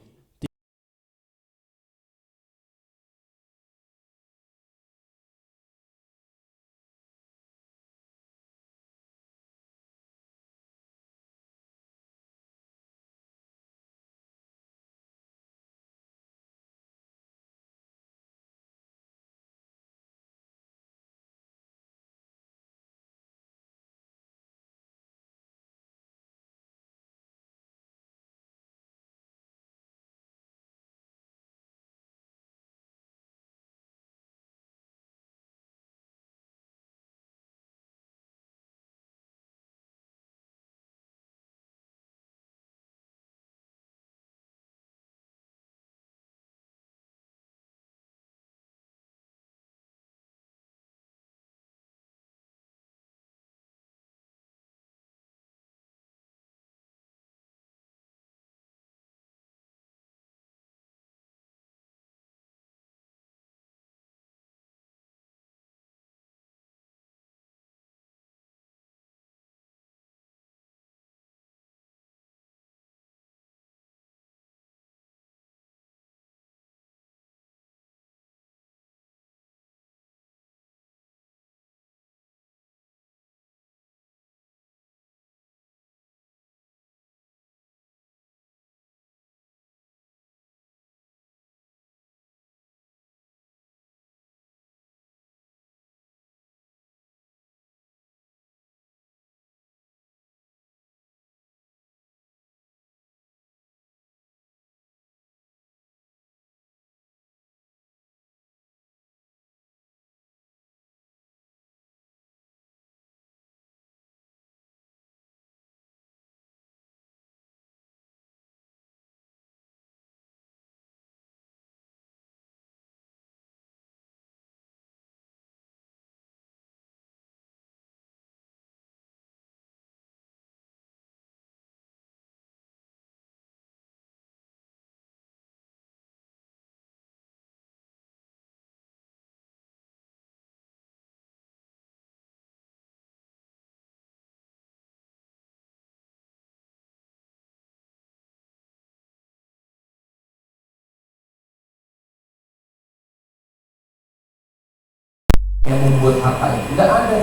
yang membuat harta itu tidak ada.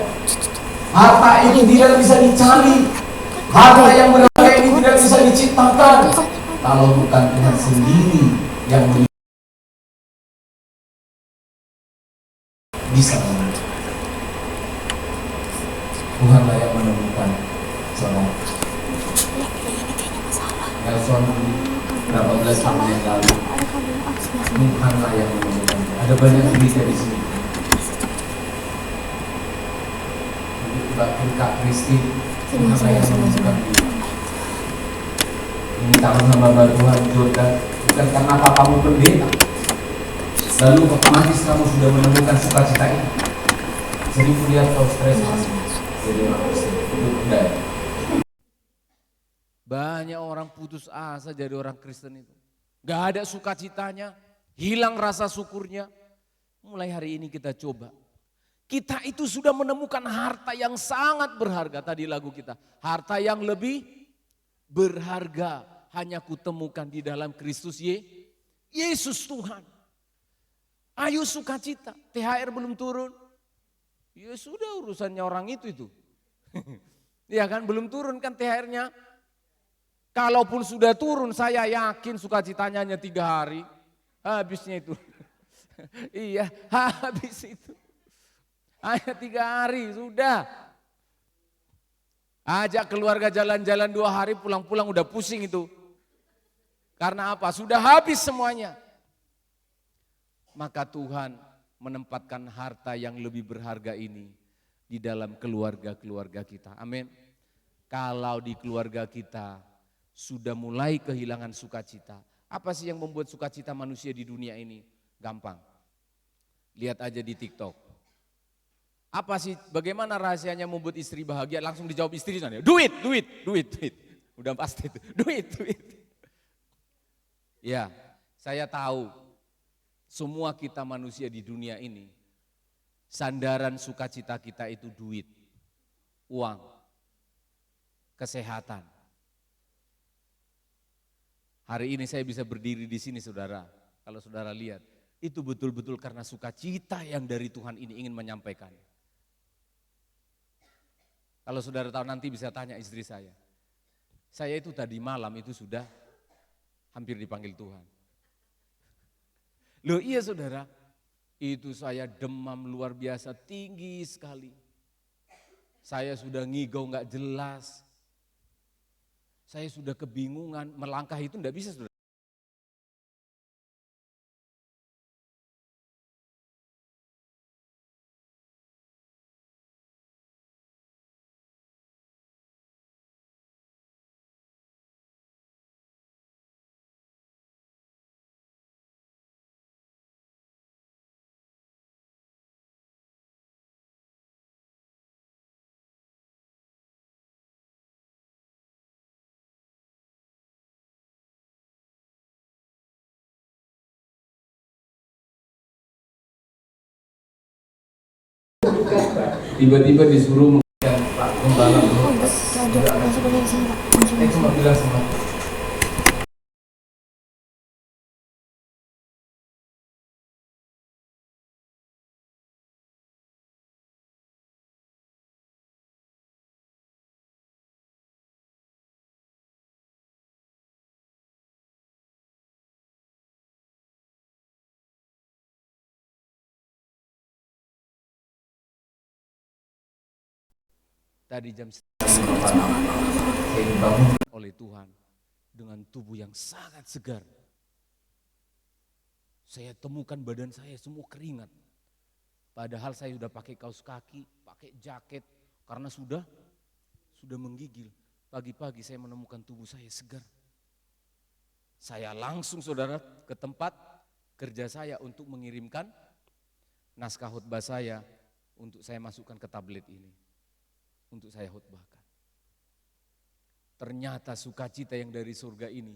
Harta ini tidak bisa dicari. Harta yang berharga ini tidak bisa diciptakan kalau bukan Tuhan sendiri yang bisa menemukan. Tuhanlah yang menemukan. Saudara Nelson berapa belas tahun yang lalu, Tuhanlah yang menemukan. Ada banyak cerita di sini. dibantu Kak Kristi, apa yang menemukan diri. Ini tahun hamba Tuhan Jordan, bukan karena papamu pendeta. Lalu otomatis kamu sudah menemukan sukacita ini. Sering kulihat kau stres jadi orang Kristen, itu enggak. Banyak orang putus asa jadi orang Kristen itu. Gak ada sukacitanya, hilang rasa syukurnya. Mulai hari ini kita coba. Kita itu sudah menemukan harta yang sangat berharga. Tadi lagu kita, harta yang lebih berharga hanya kutemukan di dalam Kristus Yesus Tuhan. Ayo sukacita, THR belum turun. Ya sudah urusannya orang itu. Ya kan belum turun kan THR-nya. Kalaupun sudah turun saya yakin sukacitanya hanya 3 hari. Habisnya itu. Iya habis itu. Hanya 3 hari sudah. Ajak keluarga jalan-jalan 2 hari pulang-pulang udah pusing itu. Karena apa? Sudah habis semuanya. Maka Tuhan menempatkan harta yang lebih berharga ini di dalam keluarga-keluarga kita. Amin. Kalau di keluarga kita sudah mulai kehilangan sukacita. Apa sih yang membuat sukacita manusia di dunia ini? Gampang. Lihat aja di TikTok. Apa sih, bagaimana rahasianya membuat istri bahagia? Langsung dijawab istri sana. Duit. Udah pasti itu. Duit. Ya, saya tahu. Semua kita manusia di dunia ini, sandaran sukacita kita itu duit, uang, kesehatan. Hari ini saya bisa berdiri di sini saudara, kalau saudara lihat, itu betul-betul karena sukacita yang dari Tuhan ini ingin menyampaikan. Kalau saudara tahu nanti bisa tanya istri saya itu tadi malam itu sudah hampir dipanggil Tuhan. Loh iya saudara, itu saya demam luar biasa tinggi sekali. Saya sudah ngigau gak jelas. Saya sudah kebingungan, melangkah itu enggak bisa saudara. Tiba-tiba disuruh memberikan Pak Gembala. Cuma bilang sama tadi jam 9 saya dibangun oleh Tuhan dengan tubuh yang sangat segar. Saya temukan badan saya semua keringat. Padahal saya sudah pakai kaos kaki, pakai jaket karena sudah menggigil. Pagi-pagi saya menemukan tubuh saya segar. Saya langsung saudara ke tempat kerja saya untuk mengirimkan naskah khotbah saya untuk saya masukkan ke tablet ini. Untuk saya khotbahkan. Ternyata sukacita yang dari surga ini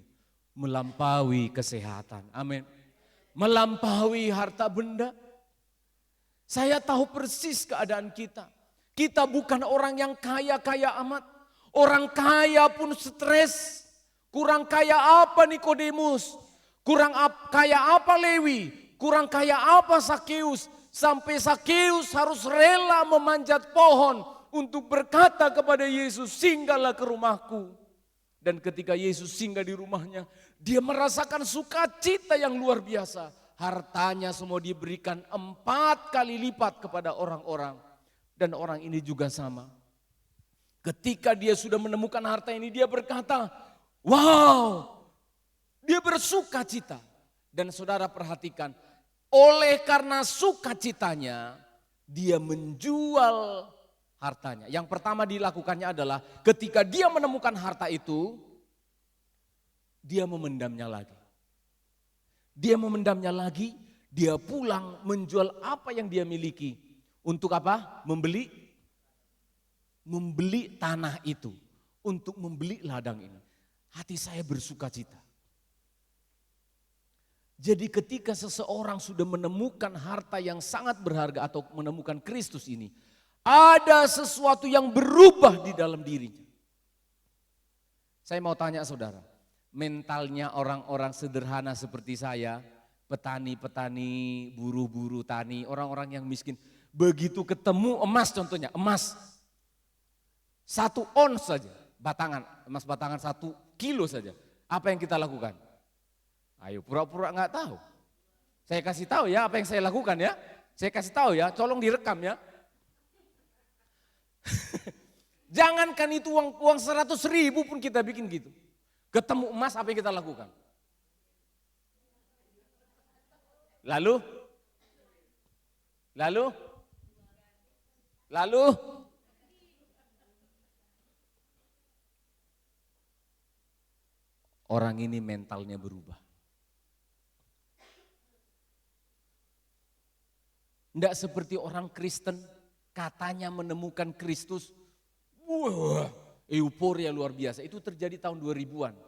melampaui kesehatan. Amin. Melampaui harta benda. Saya tahu persis keadaan kita. Kita bukan orang yang kaya-kaya amat. Orang kaya pun stres. Kurang kaya apa Nikodemus? Kurang kaya apa Lewi? Kurang kaya apa Sakeus? Sampai Sakeus harus rela memanjat pohon untuk berkata kepada Yesus, singgahlah ke rumahku. Dan ketika Yesus singgah di rumahnya, dia merasakan sukacita yang luar biasa. Hartanya semua diberikan 4 kali lipat kepada orang-orang. Dan orang ini juga sama. Ketika dia sudah menemukan harta ini, dia berkata, wow, dia bersukacita. Dan saudara perhatikan, oleh karena sukacitanya, dia menjual hartanya. Yang pertama dilakukannya adalah ketika dia menemukan harta itu, dia memendamnya lagi. Dia memendamnya lagi, dia pulang menjual apa yang dia miliki. Untuk apa? Membeli tanah itu. Untuk membeli ladang ini. Hati saya bersuka cita. Jadi ketika seseorang sudah menemukan harta yang sangat berharga atau menemukan Kristus ini, ada sesuatu yang berubah di dalam dirinya. Saya mau tanya saudara, mentalnya orang-orang sederhana seperti saya, petani-petani, buruh-buruh tani, orang-orang yang miskin, begitu ketemu emas contohnya, emas 1 ons saja, batangan, emas batangan 1 kilo saja. Apa yang kita lakukan? Ayo pura-pura nggak tahu. Saya kasih tahu ya apa yang saya lakukan ya. Saya kasih tahu ya, tolong direkam ya. Jangankan itu uang 100.000 pun kita bikin gitu. Ketemu emas apa yang kita lakukan? Lalu orang ini mentalnya berubah. Tidak seperti orang Kristen katanya menemukan Kristus. Wah, euforia luar biasa. Itu terjadi tahun 2000-an.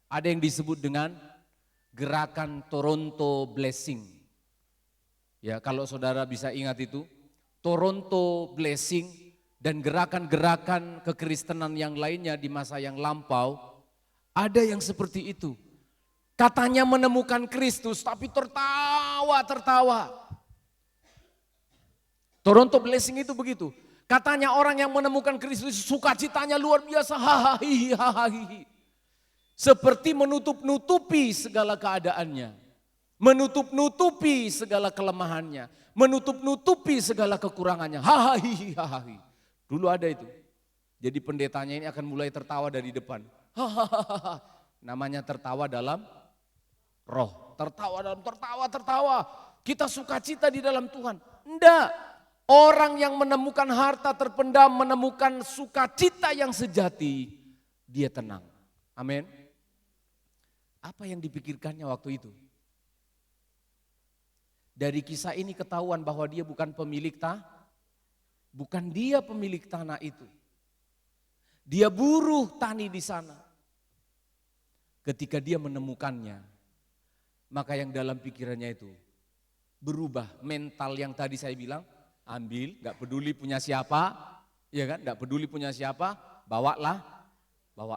Ada yang disebut dengan gerakan Toronto Blessing. Ya, kalau saudara bisa ingat itu, Toronto Blessing dan gerakan-gerakan kekristenan yang lainnya di masa yang lampau, ada yang seperti itu. Katanya menemukan Kristus tapi tertawa. Toronto Blessing itu begitu. Katanya orang yang menemukan Kristus sukacitanya luar biasa. Hahaha. Seperti menutup-nutupi segala keadaannya. Menutup-nutupi segala kelemahannya. Menutup-nutupi segala kekurangannya. Hahaha. Dulu ada itu. Jadi pendetanya ini akan mulai tertawa dari depan. Hahaha. Namanya tertawa dalam roh. Tertawa. Kita sukacita di dalam Tuhan. Enggak. Orang yang menemukan harta terpendam, menemukan sukacita yang sejati, dia tenang. Amin. Apa yang dipikirkannya waktu itu? Dari kisah ini ketahuan bahwa dia bukan pemilik bukan dia pemilik tanah itu. Dia buruh tani di sana. Ketika dia menemukannya, maka yang dalam pikirannya itu berubah. Mental yang tadi saya bilang, ambil, gak peduli punya siapa, ya kan? Gak peduli punya siapa, bawa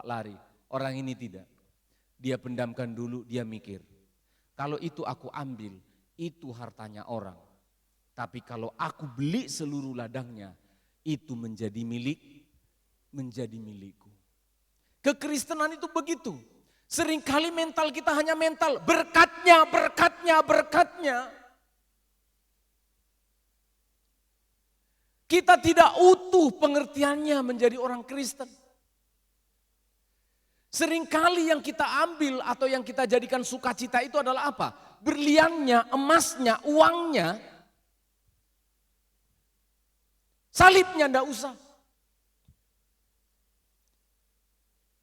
lari. Orang ini tidak. Dia pendamkan dulu, dia mikir. Kalau itu aku ambil, itu hartanya orang. Tapi kalau aku beli seluruh ladangnya, itu menjadi milikku. Kekristenan itu begitu. Seringkali mental kita hanya mental berkatnya. Kita tidak utuh pengertiannya menjadi orang Kristen. Seringkali yang kita ambil atau yang kita jadikan sukacita itu adalah apa? Berliannya, emasnya, uangnya. Salibnya enggak usah.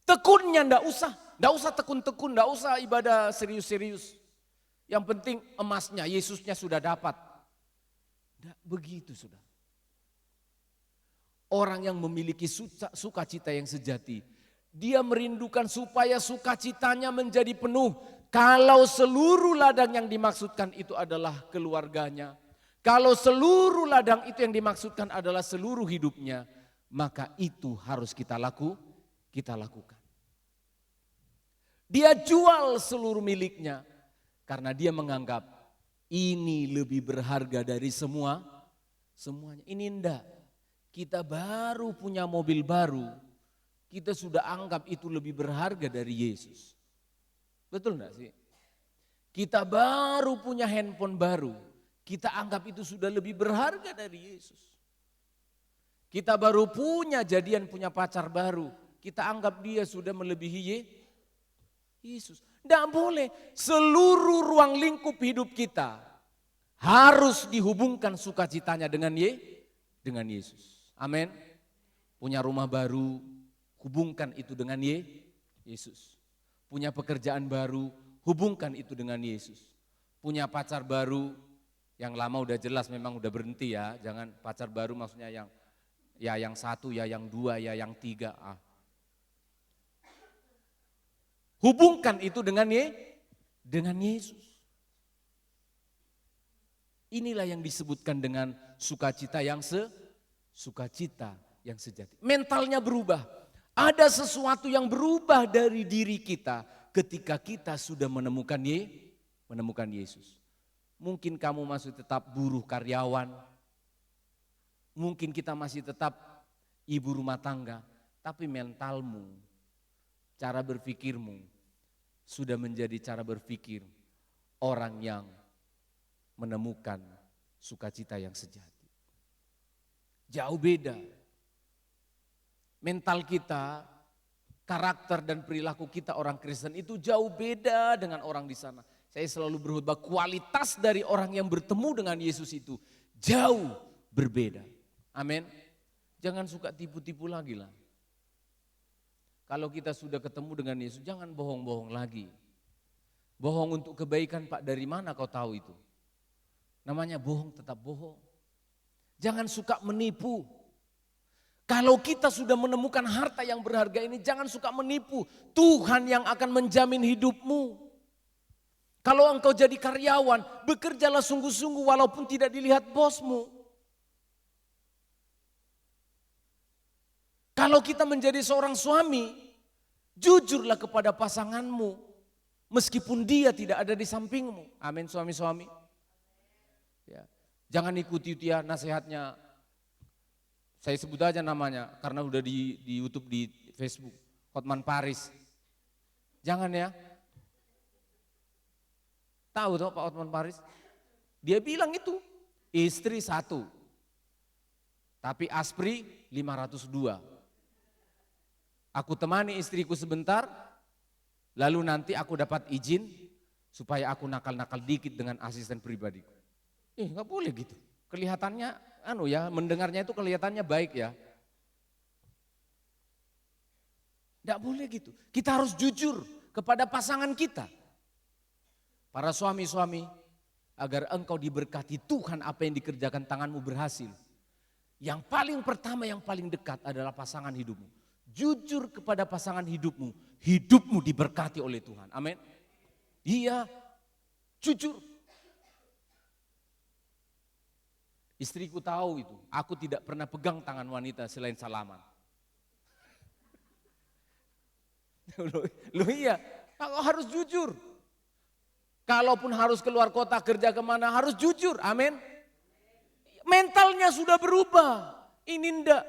Tekunnya enggak usah. Enggak usah tekun-tekun, enggak usah ibadah serius-serius. Yang penting emasnya, Yesusnya sudah dapat. Enggak begitu sudah. Orang yang memiliki sukacita yang sejati, dia merindukan supaya sukacitanya menjadi penuh. Kalau seluruh ladang yang dimaksudkan itu adalah keluarganya, kalau seluruh ladang itu yang dimaksudkan adalah seluruh hidupnya, maka itu harus kita lakukan. Dia jual seluruh miliknya karena dia menganggap ini lebih berharga dari semuanya. Ini enggak. Kita baru punya mobil baru, kita sudah anggap itu lebih berharga dari Yesus. Betul enggak sih? Kita baru punya handphone baru, kita anggap itu sudah lebih berharga dari Yesus. Kita baru punya pacar baru, kita anggap dia sudah melebihi Yesus. Enggak boleh, seluruh ruang lingkup hidup kita harus dihubungkan sukacitanya dengan Yesus. Amin. Punya rumah baru, hubungkan itu dengan Yesus. Punya pekerjaan baru, hubungkan itu dengan Yesus. Punya pacar baru, yang lama udah jelas memang udah berhenti ya. Jangan pacar baru maksudnya yang satu, ya yang dua, ya yang tiga. Hubungkan itu dengan Yesus. Inilah yang disebutkan dengan sukacita yang sejati. Mentalnya berubah. Ada sesuatu yang berubah dari diri kita ketika kita sudah menemukan Yesus. Mungkin kamu masih tetap buruh karyawan. Mungkin kita masih tetap ibu rumah tangga. Tapi mentalmu, cara berpikirmu sudah menjadi cara berpikir orang yang menemukan sukacita yang sejati. Jauh beda. Mental kita, karakter dan perilaku kita orang Kristen itu jauh beda dengan orang di sana. Saya selalu berkhotbah, kualitas dari orang yang bertemu dengan Yesus itu jauh berbeda. Amin. Jangan suka tipu-tipu lagi lah. Kalau kita sudah ketemu dengan Yesus, jangan bohong-bohong lagi. Bohong untuk kebaikan, Pak, dari mana kau tahu itu? Namanya bohong tetap bohong. Jangan suka menipu. Kalau kita sudah menemukan harta yang berharga ini, jangan suka menipu. Tuhan yang akan menjamin hidupmu. Kalau engkau jadi karyawan, bekerjalah sungguh-sungguh walaupun tidak dilihat bosmu. Kalau kita menjadi seorang suami, jujurlah kepada pasanganmu. Meskipun dia tidak ada di sampingmu. Amin, suami-suami. Ya. Jangan ikuti dia nasihatnya. Saya sebut aja namanya karena udah di YouTube, di Facebook. Hotman Paris. Jangan ya. Tahu toh Pak Hotman Paris? Dia bilang itu istri 1. Tapi aspri 502. Aku temani istriku sebentar. Lalu nanti aku dapat izin supaya aku nakal-nakal dikit dengan asisten pribadiku. Nggak boleh gitu. Kelihatannya mendengarnya itu kelihatannya baik ya. Nggak boleh gitu. Kita harus jujur kepada pasangan kita. Para suami-suami, agar engkau diberkati Tuhan apa yang dikerjakan tanganmu berhasil. Yang paling pertama, yang paling dekat adalah pasangan hidupmu. Jujur kepada pasangan hidupmu, hidupmu diberkati oleh Tuhan. Amin. Iya, jujur. Istriku tahu itu, aku tidak pernah pegang tangan wanita selain salaman. Loh iya, aku harus jujur. Kalaupun harus keluar kota kerja kemana harus jujur, amin. Mentalnya sudah berubah, ini ndak.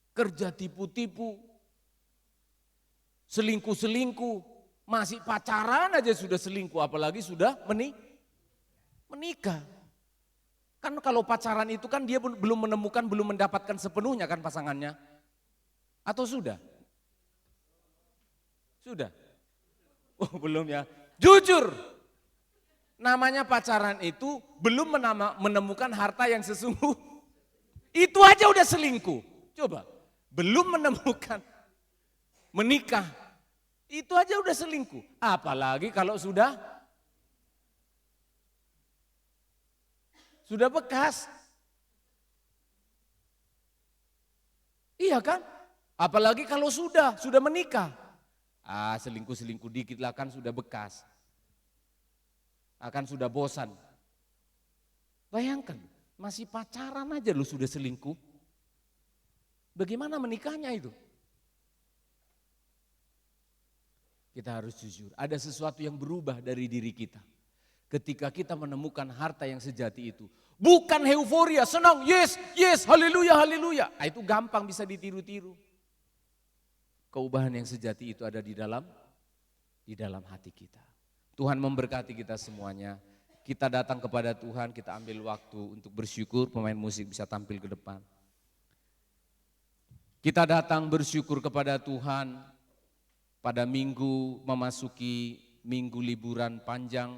Kerja tipu-tipu, selingkuh-selingkuh, masih pacaran aja sudah selingkuh, apalagi sudah menikah. Kan kalau pacaran itu kan dia belum menemukan, belum mendapatkan sepenuhnya kan pasangannya. Atau sudah? Sudah? Oh belum ya. Jujur, namanya pacaran itu belum menemukan harta yang sesungguh. Itu aja udah selingkuh. Coba, belum menemukan menikah. Itu aja udah selingkuh. Apalagi kalau sudah bekas. Iya kan? Apalagi kalau sudah menikah. Selingkuh-selingkuh dikit lah kan sudah bekas. Akan sudah bosan. Bayangkan, masih pacaran aja lu sudah selingkuh. Bagaimana menikahnya itu? Kita harus jujur, ada sesuatu yang berubah dari diri kita. Ketika kita menemukan harta yang sejati itu. Bukan euforia, senang, yes, haleluya, haleluya. Itu gampang bisa ditiru-tiru. Keubahan yang sejati itu ada di dalam hati kita. Tuhan memberkati kita semuanya. Kita datang kepada Tuhan, kita ambil waktu untuk bersyukur. Pemain musik bisa tampil ke depan. Kita datang bersyukur kepada Tuhan pada minggu memasuki minggu liburan panjang.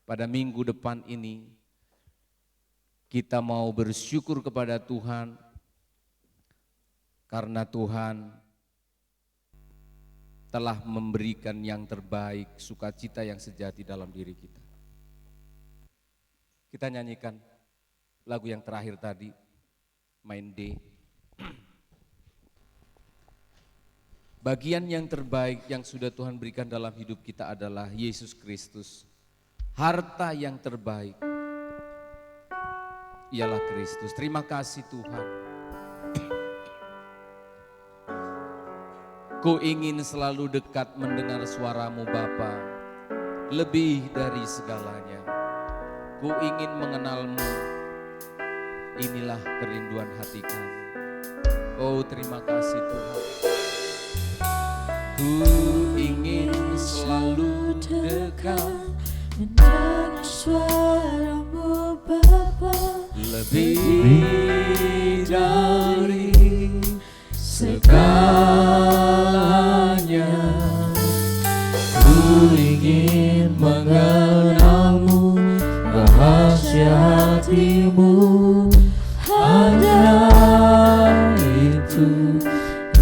Pada minggu depan ini kita mau bersyukur kepada Tuhan Karena Tuhan telah memberikan yang terbaik, sukacita yang sejati dalam diri kita. Kita nyanyikan lagu yang terakhir tadi, Main D. Bagian yang terbaik yang sudah Tuhan berikan dalam hidup kita adalah Yesus Kristus. Harta yang terbaik ialah Kristus. Terima kasih Tuhan. Ku ingin selalu dekat mendengar suara-Mu Bapa, lebih dari segalanya. Ku ingin mengenal-Mu, inilah kerinduan hati kami. Oh terima kasih Tuhan. Ku ingin selalu dekat mendengar suara-Mu Bapa, lebih dari segalanya. Ku ingin mengenal-Mu, rahasia hati-Mu, hanya itu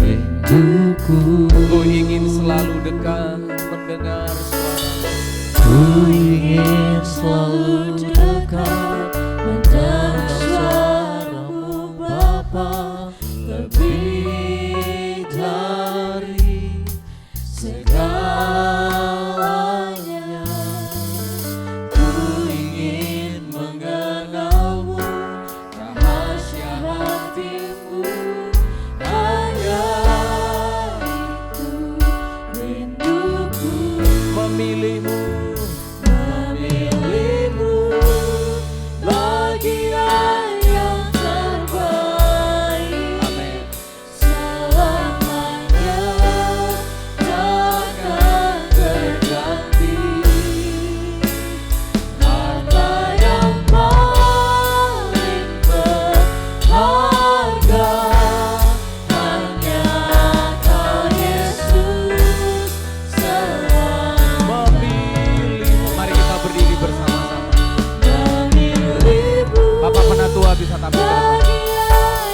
rinduku. Ku ingin selalu dekat mendengar suara-Mu. Ku ingin selalu dekat mendengar suara-Mu Bapa, lebih dari segalanya. Ku ingin mengenal-Mu, rahasia hati-Mu, hanya itu rinduku. Memilih-Mu, bagian yang terbaik. Amin. Selamanya takkan terganti. Harta yang paling berharga hanya Kau Yesus. Memilih-Mu. Mari kita berdiri bersama-sama. Bapak Penatua bisa tampil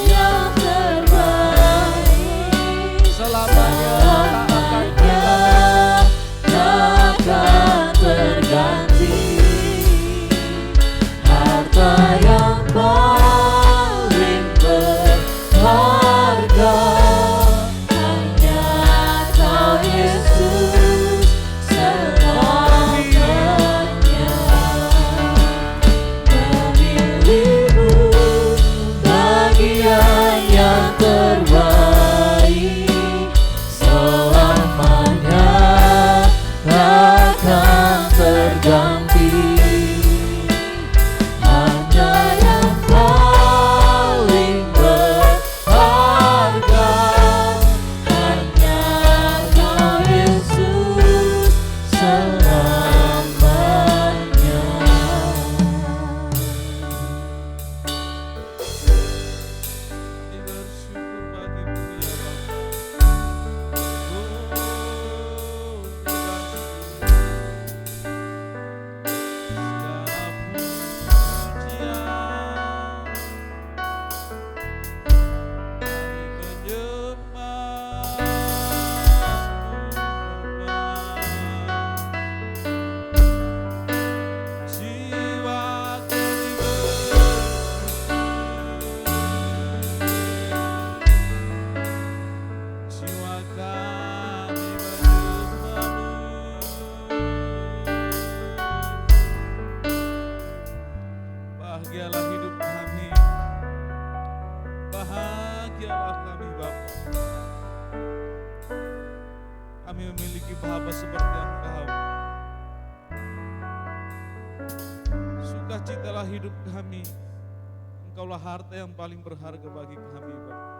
yang terbaik. Selamanya takkan terganti. Harta yang paling berharga hanya Kau Yesus selamanya. Memilih-Mu, bagian yang terbaik. Selamanya takkan terganti. Hanya yang paling berharga hanya Kau Yesus selamanya. Bersyukur bagimu ya Bapa. Jiwa kami menyembah-Mu. Bahagialah hidup kami, bahagialah kami Bapa. Kami memiliki Bapa seperti Engkau. Sukacitalah hidup kami, Engkaulah harta yang paling berharga bagi kami Bapa.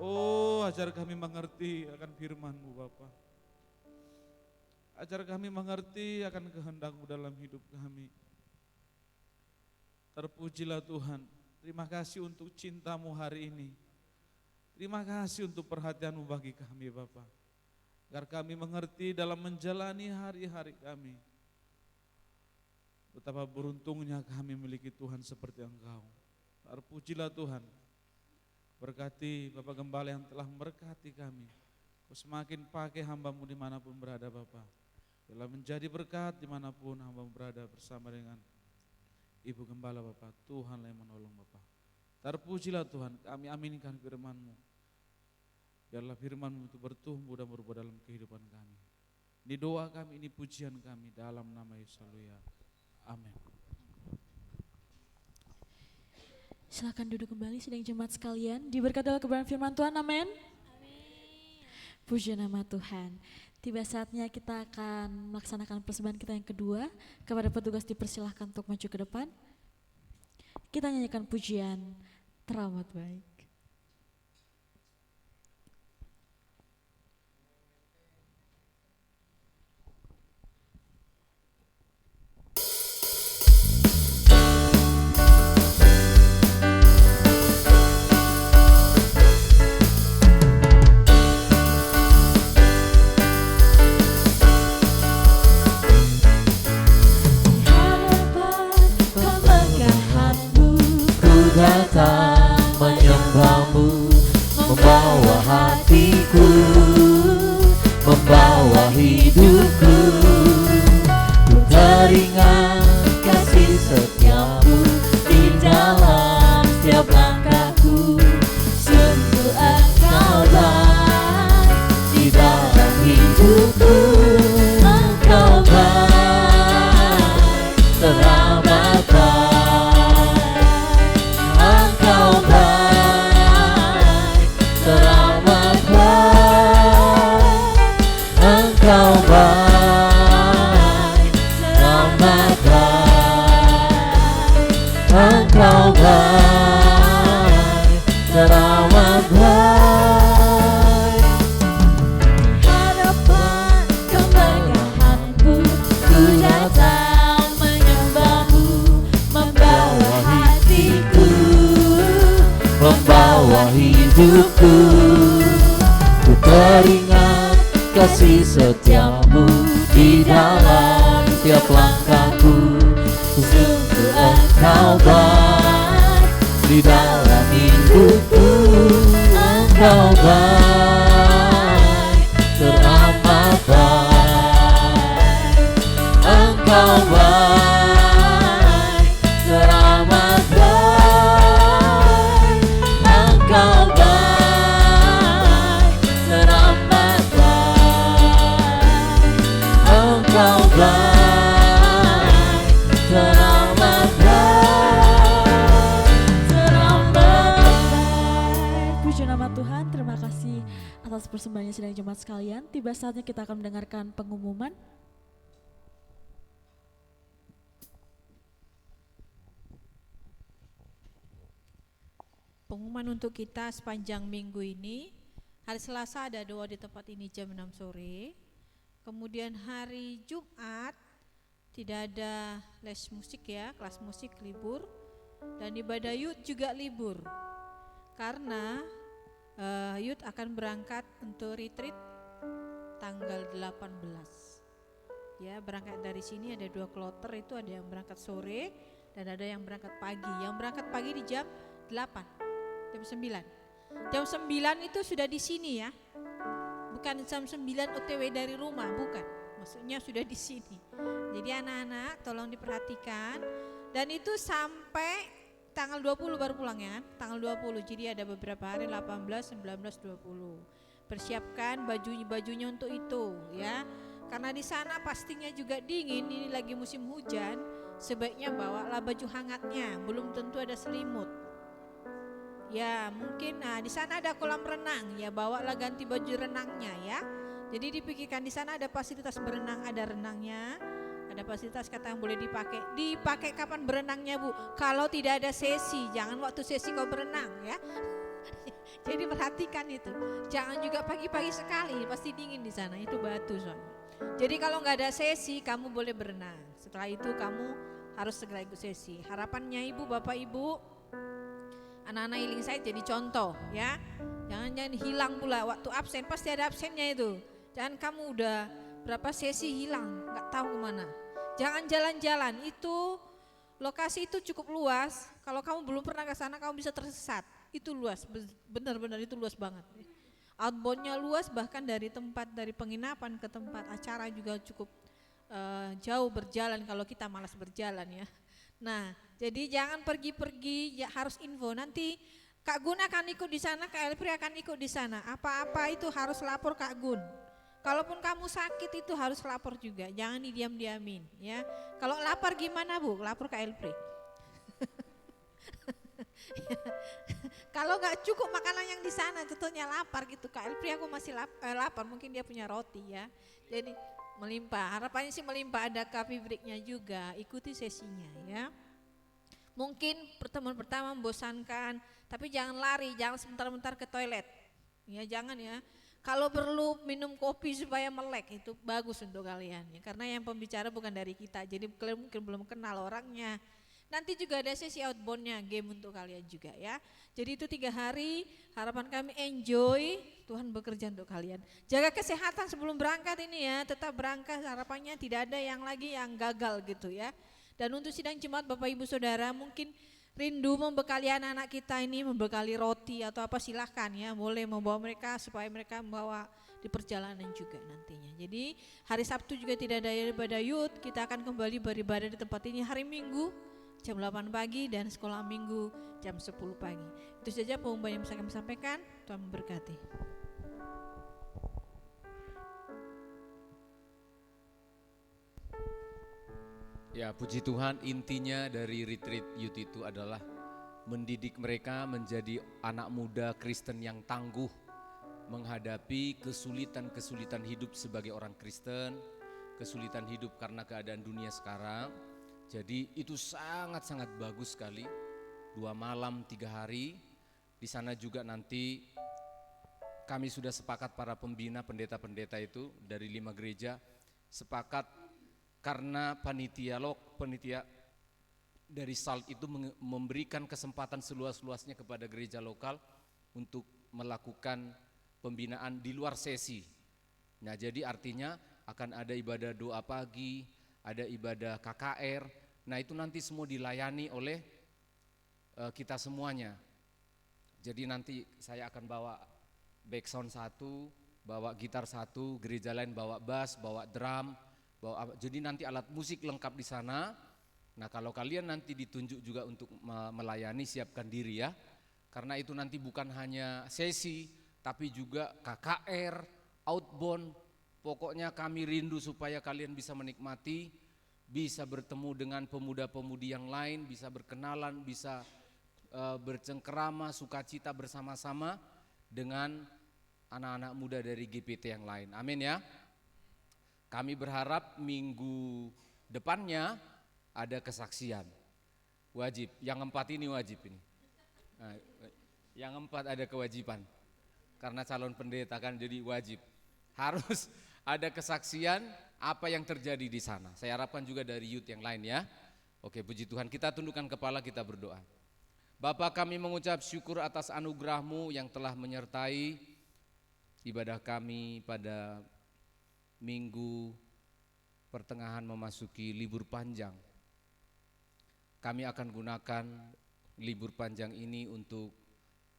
Oh, ajar kami mengerti akan firman-Mu Bapa. Ajar kami mengerti akan kehendak-Mu dalam hidup kami. Terpujilah Tuhan. Terima kasih untuk cinta-Mu hari ini. Terima kasih untuk perhatian-Mu bagi kami Bapa. Agar kami mengerti dalam menjalani hari-hari kami. Betapa beruntungnya kami memiliki Tuhan seperti Engkau. Terpujilah Tuhan. Berkati Bapak Gembala yang telah memberkati kami. Kau semakin pakai hamba-Mu dimanapun berada Bapak. Telah menjadi berkat dimanapun hamba-Mu berada bersama dengan Ibu Gembala Bapak. Tuhanlah yang menolong Bapak. Terpujilah Tuhan, kami aminkan firman-Mu. Biarlah firman-Mu itu bertumbuh dan berubah dalam kehidupan kami. Ini doa kami, ini pujian kami dalam nama Yesus. Haleluya. Amin. Silakan duduk kembali sidang jemaat sekalian. Diberkati oleh kebenaran firman Tuhan, amin. Puji nama Tuhan. Tiba saatnya kita akan melaksanakan persembahan kita yang kedua. Kepada petugas dipersilahkan untuk maju ke depan. Kita nyanyikan pujian Teramat Baik. Datang menyembah-Mu, membawa hatiku, membawa hidupku. Ku teringat kasih setia-Mu di dalam setiap langkahku. Sungguh Engkau baik di dalam hidupku. Engkau baik, teramat baik. Engkau baik, teramat baik. Engkau baik, teramat baik. Di hadapan kemegahan-Mu, ku datang menyembah-Mu, membawa hatiku, membawa hidupku. Ku teringat kasih setia-Mu di dalam setiap langkahku. Sungguh Engkau baik di dalam hidupku. Engkau baik, teramat baik. Engkau baik, teramat baik. Engkau baik, teramat baik. Engkau baik, teramat baik, teramat baik. Puji nama Tuhan, terima kasih atas persembahannya sidang jemaat sekalian. Tiba saatnya kita akan mendengarkan pengumuman. Pengumuman untuk kita sepanjang minggu ini. Hari Selasa ada doa di tempat ini jam 6 sore. Kemudian hari Jumat tidak ada les musik ya, kelas musik libur. Dan ibadah youth juga libur. Karena youth akan berangkat untuk retreat tanggal 18. Ya, berangkat dari sini ada 2 kloter, itu ada yang berangkat sore dan ada yang berangkat pagi. Yang berangkat pagi di jam 8. Jam 9. Jam 9 itu sudah di sini ya. Bukan jam 9 OTW dari rumah, bukan. Maksudnya sudah di sini. Jadi anak-anak tolong diperhatikan. Dan itu sampai tanggal 20 baru pulang ya. Tanggal 20. Jadi ada beberapa hari 18, 19, 20. Persiapkan bajunya untuk itu ya. Karena di sana pastinya juga dingin, ini lagi musim hujan. Sebaiknya bawalah baju hangatnya, belum tentu ada selimut. Ya mungkin di sana ada kolam renang ya, bawalah ganti baju renangnya ya. Jadi dipikirkan di sana ada fasilitas berenang, ada renangnya, ada fasilitas kata yang boleh dipakai. Dipakai kapan berenangnya Bu? Kalau tidak ada sesi, jangan waktu sesi kau berenang ya. Jadi perhatikan itu. Jangan juga pagi-pagi sekali, pasti dingin di sana, itu batu soalnya. Jadi kalau nggak ada sesi kamu boleh berenang. Setelah itu kamu harus segera ikut sesi. Harapannya Ibu, Bapak Ibu, anak-anak healing site jadi contoh ya. Jangan hilang pula waktu absen, pasti ada absennya itu. Jangan kamu udah berapa sesi hilang, nggak tahu kemana. Jangan jalan-jalan, itu lokasi itu cukup luas. Kalau kamu belum pernah ke sana kamu bisa tersesat. itu luas, benar-benar itu luas banget. Outboundnya luas, bahkan dari penginapan ke tempat acara juga cukup jauh berjalan kalau kita malas berjalan ya. Nah, jadi jangan pergi-pergi, ya harus info. Nanti Kak Gun akan ikut di sana, Kak Elpri akan ikut di sana. Apa-apa itu harus lapor Kak Gun. Kalaupun kamu sakit itu harus lapor juga, jangan didiam-diamin ya. Kalau lapar gimana Bu? Lapor Kak Elpri. Kalau nggak cukup makanan yang di sana, contohnya lapar gitu, Kak Elpri aku masih lapar, mungkin dia punya roti ya. Jadi melimpah, harapannya sih melimpah, ada coffee breaknya juga, ikuti sesinya ya. Mungkin pertemuan pertama membosankan, tapi jangan lari, jangan sebentar-bentar ke toilet. Ya jangan ya. Kalau perlu minum kopi supaya melek itu bagus untuk kalian ya. Karena yang pembicara bukan dari kita, jadi kalian mungkin belum kenal orangnya. Nanti juga ada sesi outboundnya, game untuk kalian juga ya. Jadi itu 3 hari, harapan kami enjoy, Tuhan bekerja untuk kalian. Jaga kesehatan sebelum berangkat ini ya, tetap berangkat, harapannya tidak ada yang lagi yang gagal gitu ya. Dan untuk sidang jemaat Bapak Ibu Saudara, mungkin rindu membekali anak-anak kita ini, membekali roti atau apa silahkan ya, boleh membawa mereka supaya mereka membawa di perjalanan juga nantinya. Jadi hari Sabtu juga tidak ada ibadah youth, kita akan kembali beribadah di tempat ini hari Minggu jam 8 pagi dan sekolah Minggu jam 10 pagi. Itu saja pengumuman yang bisa kami sampaikan, Tuhan memberkati. Ya, puji Tuhan, intinya dari retreat youth itu adalah mendidik mereka menjadi anak muda Kristen yang tangguh menghadapi kesulitan-kesulitan hidup sebagai orang Kristen, kesulitan hidup karena keadaan dunia sekarang. Jadi itu sangat-sangat bagus sekali. 2 malam 3 hari. Di sana juga nanti kami sudah sepakat para pembina, pendeta-pendeta itu dari 5 gereja sepakat. Karena panitia dari SALT itu memberikan kesempatan seluas-luasnya kepada gereja lokal untuk melakukan pembinaan di luar sesi. Nah, jadi artinya akan ada ibadah doa pagi, ada ibadah KKR. Nah, itu nanti semua dilayani oleh kita semuanya. Jadi nanti saya akan bawa backsound 1, bawa gitar 1, gereja lain bawa bass, bawa drum. Jadi nanti alat musik lengkap di sana. Nah, kalau kalian nanti ditunjuk juga untuk melayani, siapkan diri ya. Karena itu nanti bukan hanya sesi, tapi juga KKR, outbound. Pokoknya kami rindu supaya kalian bisa menikmati, bisa bertemu dengan pemuda-pemudi yang lain, bisa berkenalan, bisa bercengkerama, sukacita bersama-sama dengan anak-anak muda dari GPT yang lain. Amin ya. Kami berharap minggu depannya ada kesaksian. Wajib, yang 4 ini wajib ini. Nah, yang 4 ada kewajiban. Karena calon pendeta kan jadi wajib. Harus ada kesaksian apa yang terjadi di sana. Saya harapkan juga dari youth yang lain ya. Oke, puji Tuhan, kita tundukkan kepala, kita berdoa. Bapa, kami mengucap syukur atas anugerah-Mu yang telah menyertai ibadah kami pada minggu pertengahan memasuki libur panjang. Kami akan gunakan libur panjang ini untuk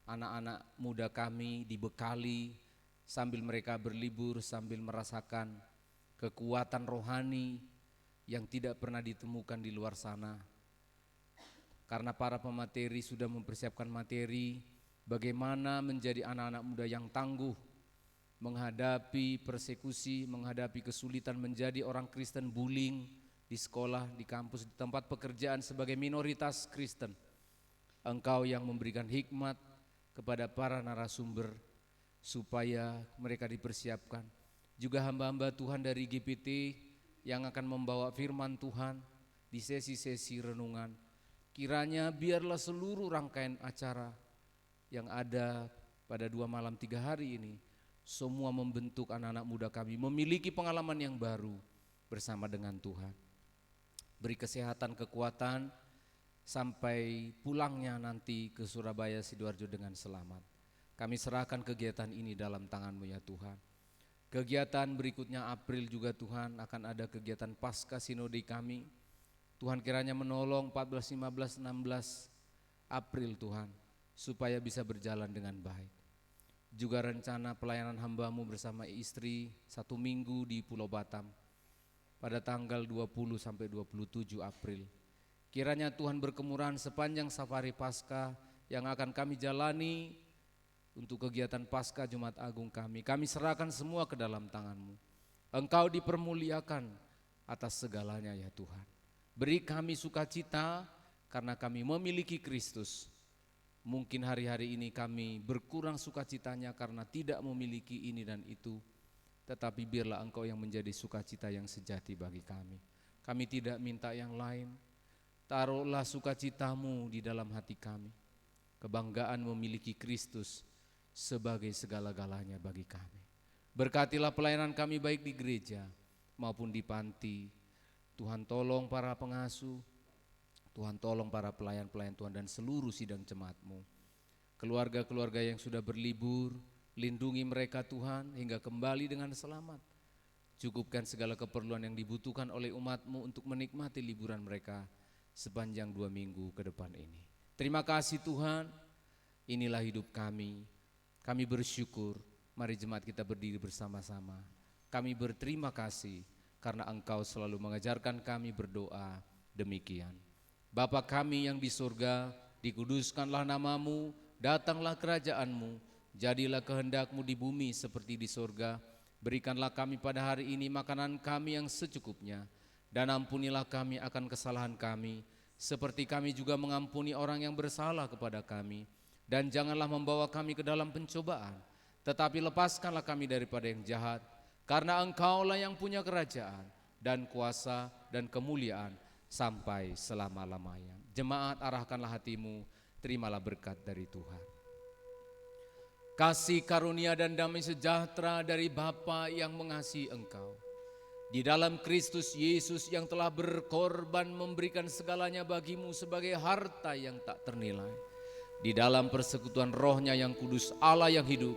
anak-anak muda kami dibekali sambil mereka berlibur, sambil merasakan kekuatan rohani yang tidak pernah ditemukan di luar sana. Karena para pemateri sudah mempersiapkan materi bagaimana menjadi anak-anak muda yang tangguh menghadapi persekusi, menghadapi kesulitan menjadi orang Kristen, bullying di sekolah, di kampus, di tempat pekerjaan sebagai minoritas Kristen. Engkau yang memberikan hikmat kepada para narasumber supaya mereka dipersiapkan. Juga hamba-hamba Tuhan dari GPT yang akan membawa firman Tuhan di sesi-sesi renungan. Kiranya biarlah seluruh rangkaian acara yang ada pada 2 malam 3 hari ini semua membentuk anak-anak muda kami memiliki pengalaman yang baru bersama dengan Tuhan. Beri kesehatan, kekuatan sampai pulangnya nanti ke Surabaya Sidoarjo dengan selamat. Kami serahkan kegiatan ini dalam tangan-Mu ya Tuhan. Kegiatan berikutnya April juga Tuhan akan ada kegiatan Pasca Sinode kami. Tuhan kiranya menolong 14, 15, 16 April Tuhan. supaya bisa berjalan dengan baik. Juga rencana pelayanan hamba-Mu bersama istri 1 minggu di Pulau Batam pada tanggal 20 sampai 27 April. Kiranya Tuhan berkemurahan sepanjang safari Paskah yang akan kami jalani untuk kegiatan Paskah Jumat Agung kami. Kami serahkan semua ke dalam tangan-Mu. Engkau dipermuliakan atas segalanya ya Tuhan. Beri kami sukacita karena kami memiliki Kristus. Mungkin hari-hari ini kami berkurang sukacitanya karena tidak memiliki ini dan itu. Tetapi biarlah Engkau yang menjadi sukacita yang sejati bagi kami. Kami tidak minta yang lain. Taruhlah sukacita-Mu di dalam hati kami. Kebanggaan memiliki Kristus sebagai segala-galanya bagi kami. Berkatilah pelayanan kami baik di gereja maupun di panti. Tuhan tolong para pengasuh, Tuhan tolong para pelayan-pelayan Tuhan dan seluruh sidang jemaat-Mu. Keluarga-keluarga yang sudah berlibur, lindungi mereka Tuhan hingga kembali dengan selamat. Cukupkan segala keperluan yang dibutuhkan oleh umat-Mu untuk menikmati liburan mereka sepanjang 2 minggu ke depan ini. Terima kasih Tuhan, inilah hidup kami. Kami bersyukur, mari jemaat kita berdiri bersama-sama. Kami berterima kasih karena Engkau selalu mengajarkan kami berdoa demikian. Bapa kami yang di surga, dikuduskanlah nama-Mu, datanglah kerajaan-Mu, jadilah kehendak-Mu di bumi seperti di surga. Berikanlah kami pada hari ini makanan kami yang secukupnya, dan ampunilah kami akan kesalahan kami, seperti kami juga mengampuni orang yang bersalah kepada kami. Dan janganlah membawa kami ke dalam pencobaan, tetapi lepaskanlah kami daripada yang jahat, karena Engkau-lah yang punya kerajaan dan kuasa dan kemuliaan sampai selama-lamanya. Jemaat, arahkanlah hatimu, terimalah berkat dari Tuhan. Kasih karunia dan damai sejahtera dari Bapa yang mengasihi engkau, di dalam Kristus Yesus yang telah berkorban memberikan segalanya bagimu sebagai harta yang tak ternilai, di dalam persekutuan Roh-Nya yang kudus Allah yang hidup,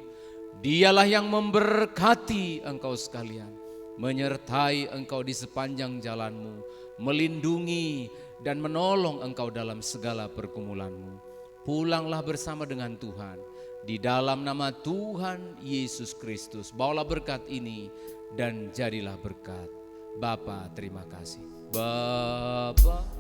Dialah yang memberkati engkau sekalian, menyertai engkau di sepanjang jalanmu, melindungi dan menolong engkau dalam segala pergumulanmu. Pulanglah bersama dengan Tuhan di dalam nama Tuhan Yesus Kristus. Bawalah berkat ini dan jadilah berkat. Bapa, terima kasih. Bapa.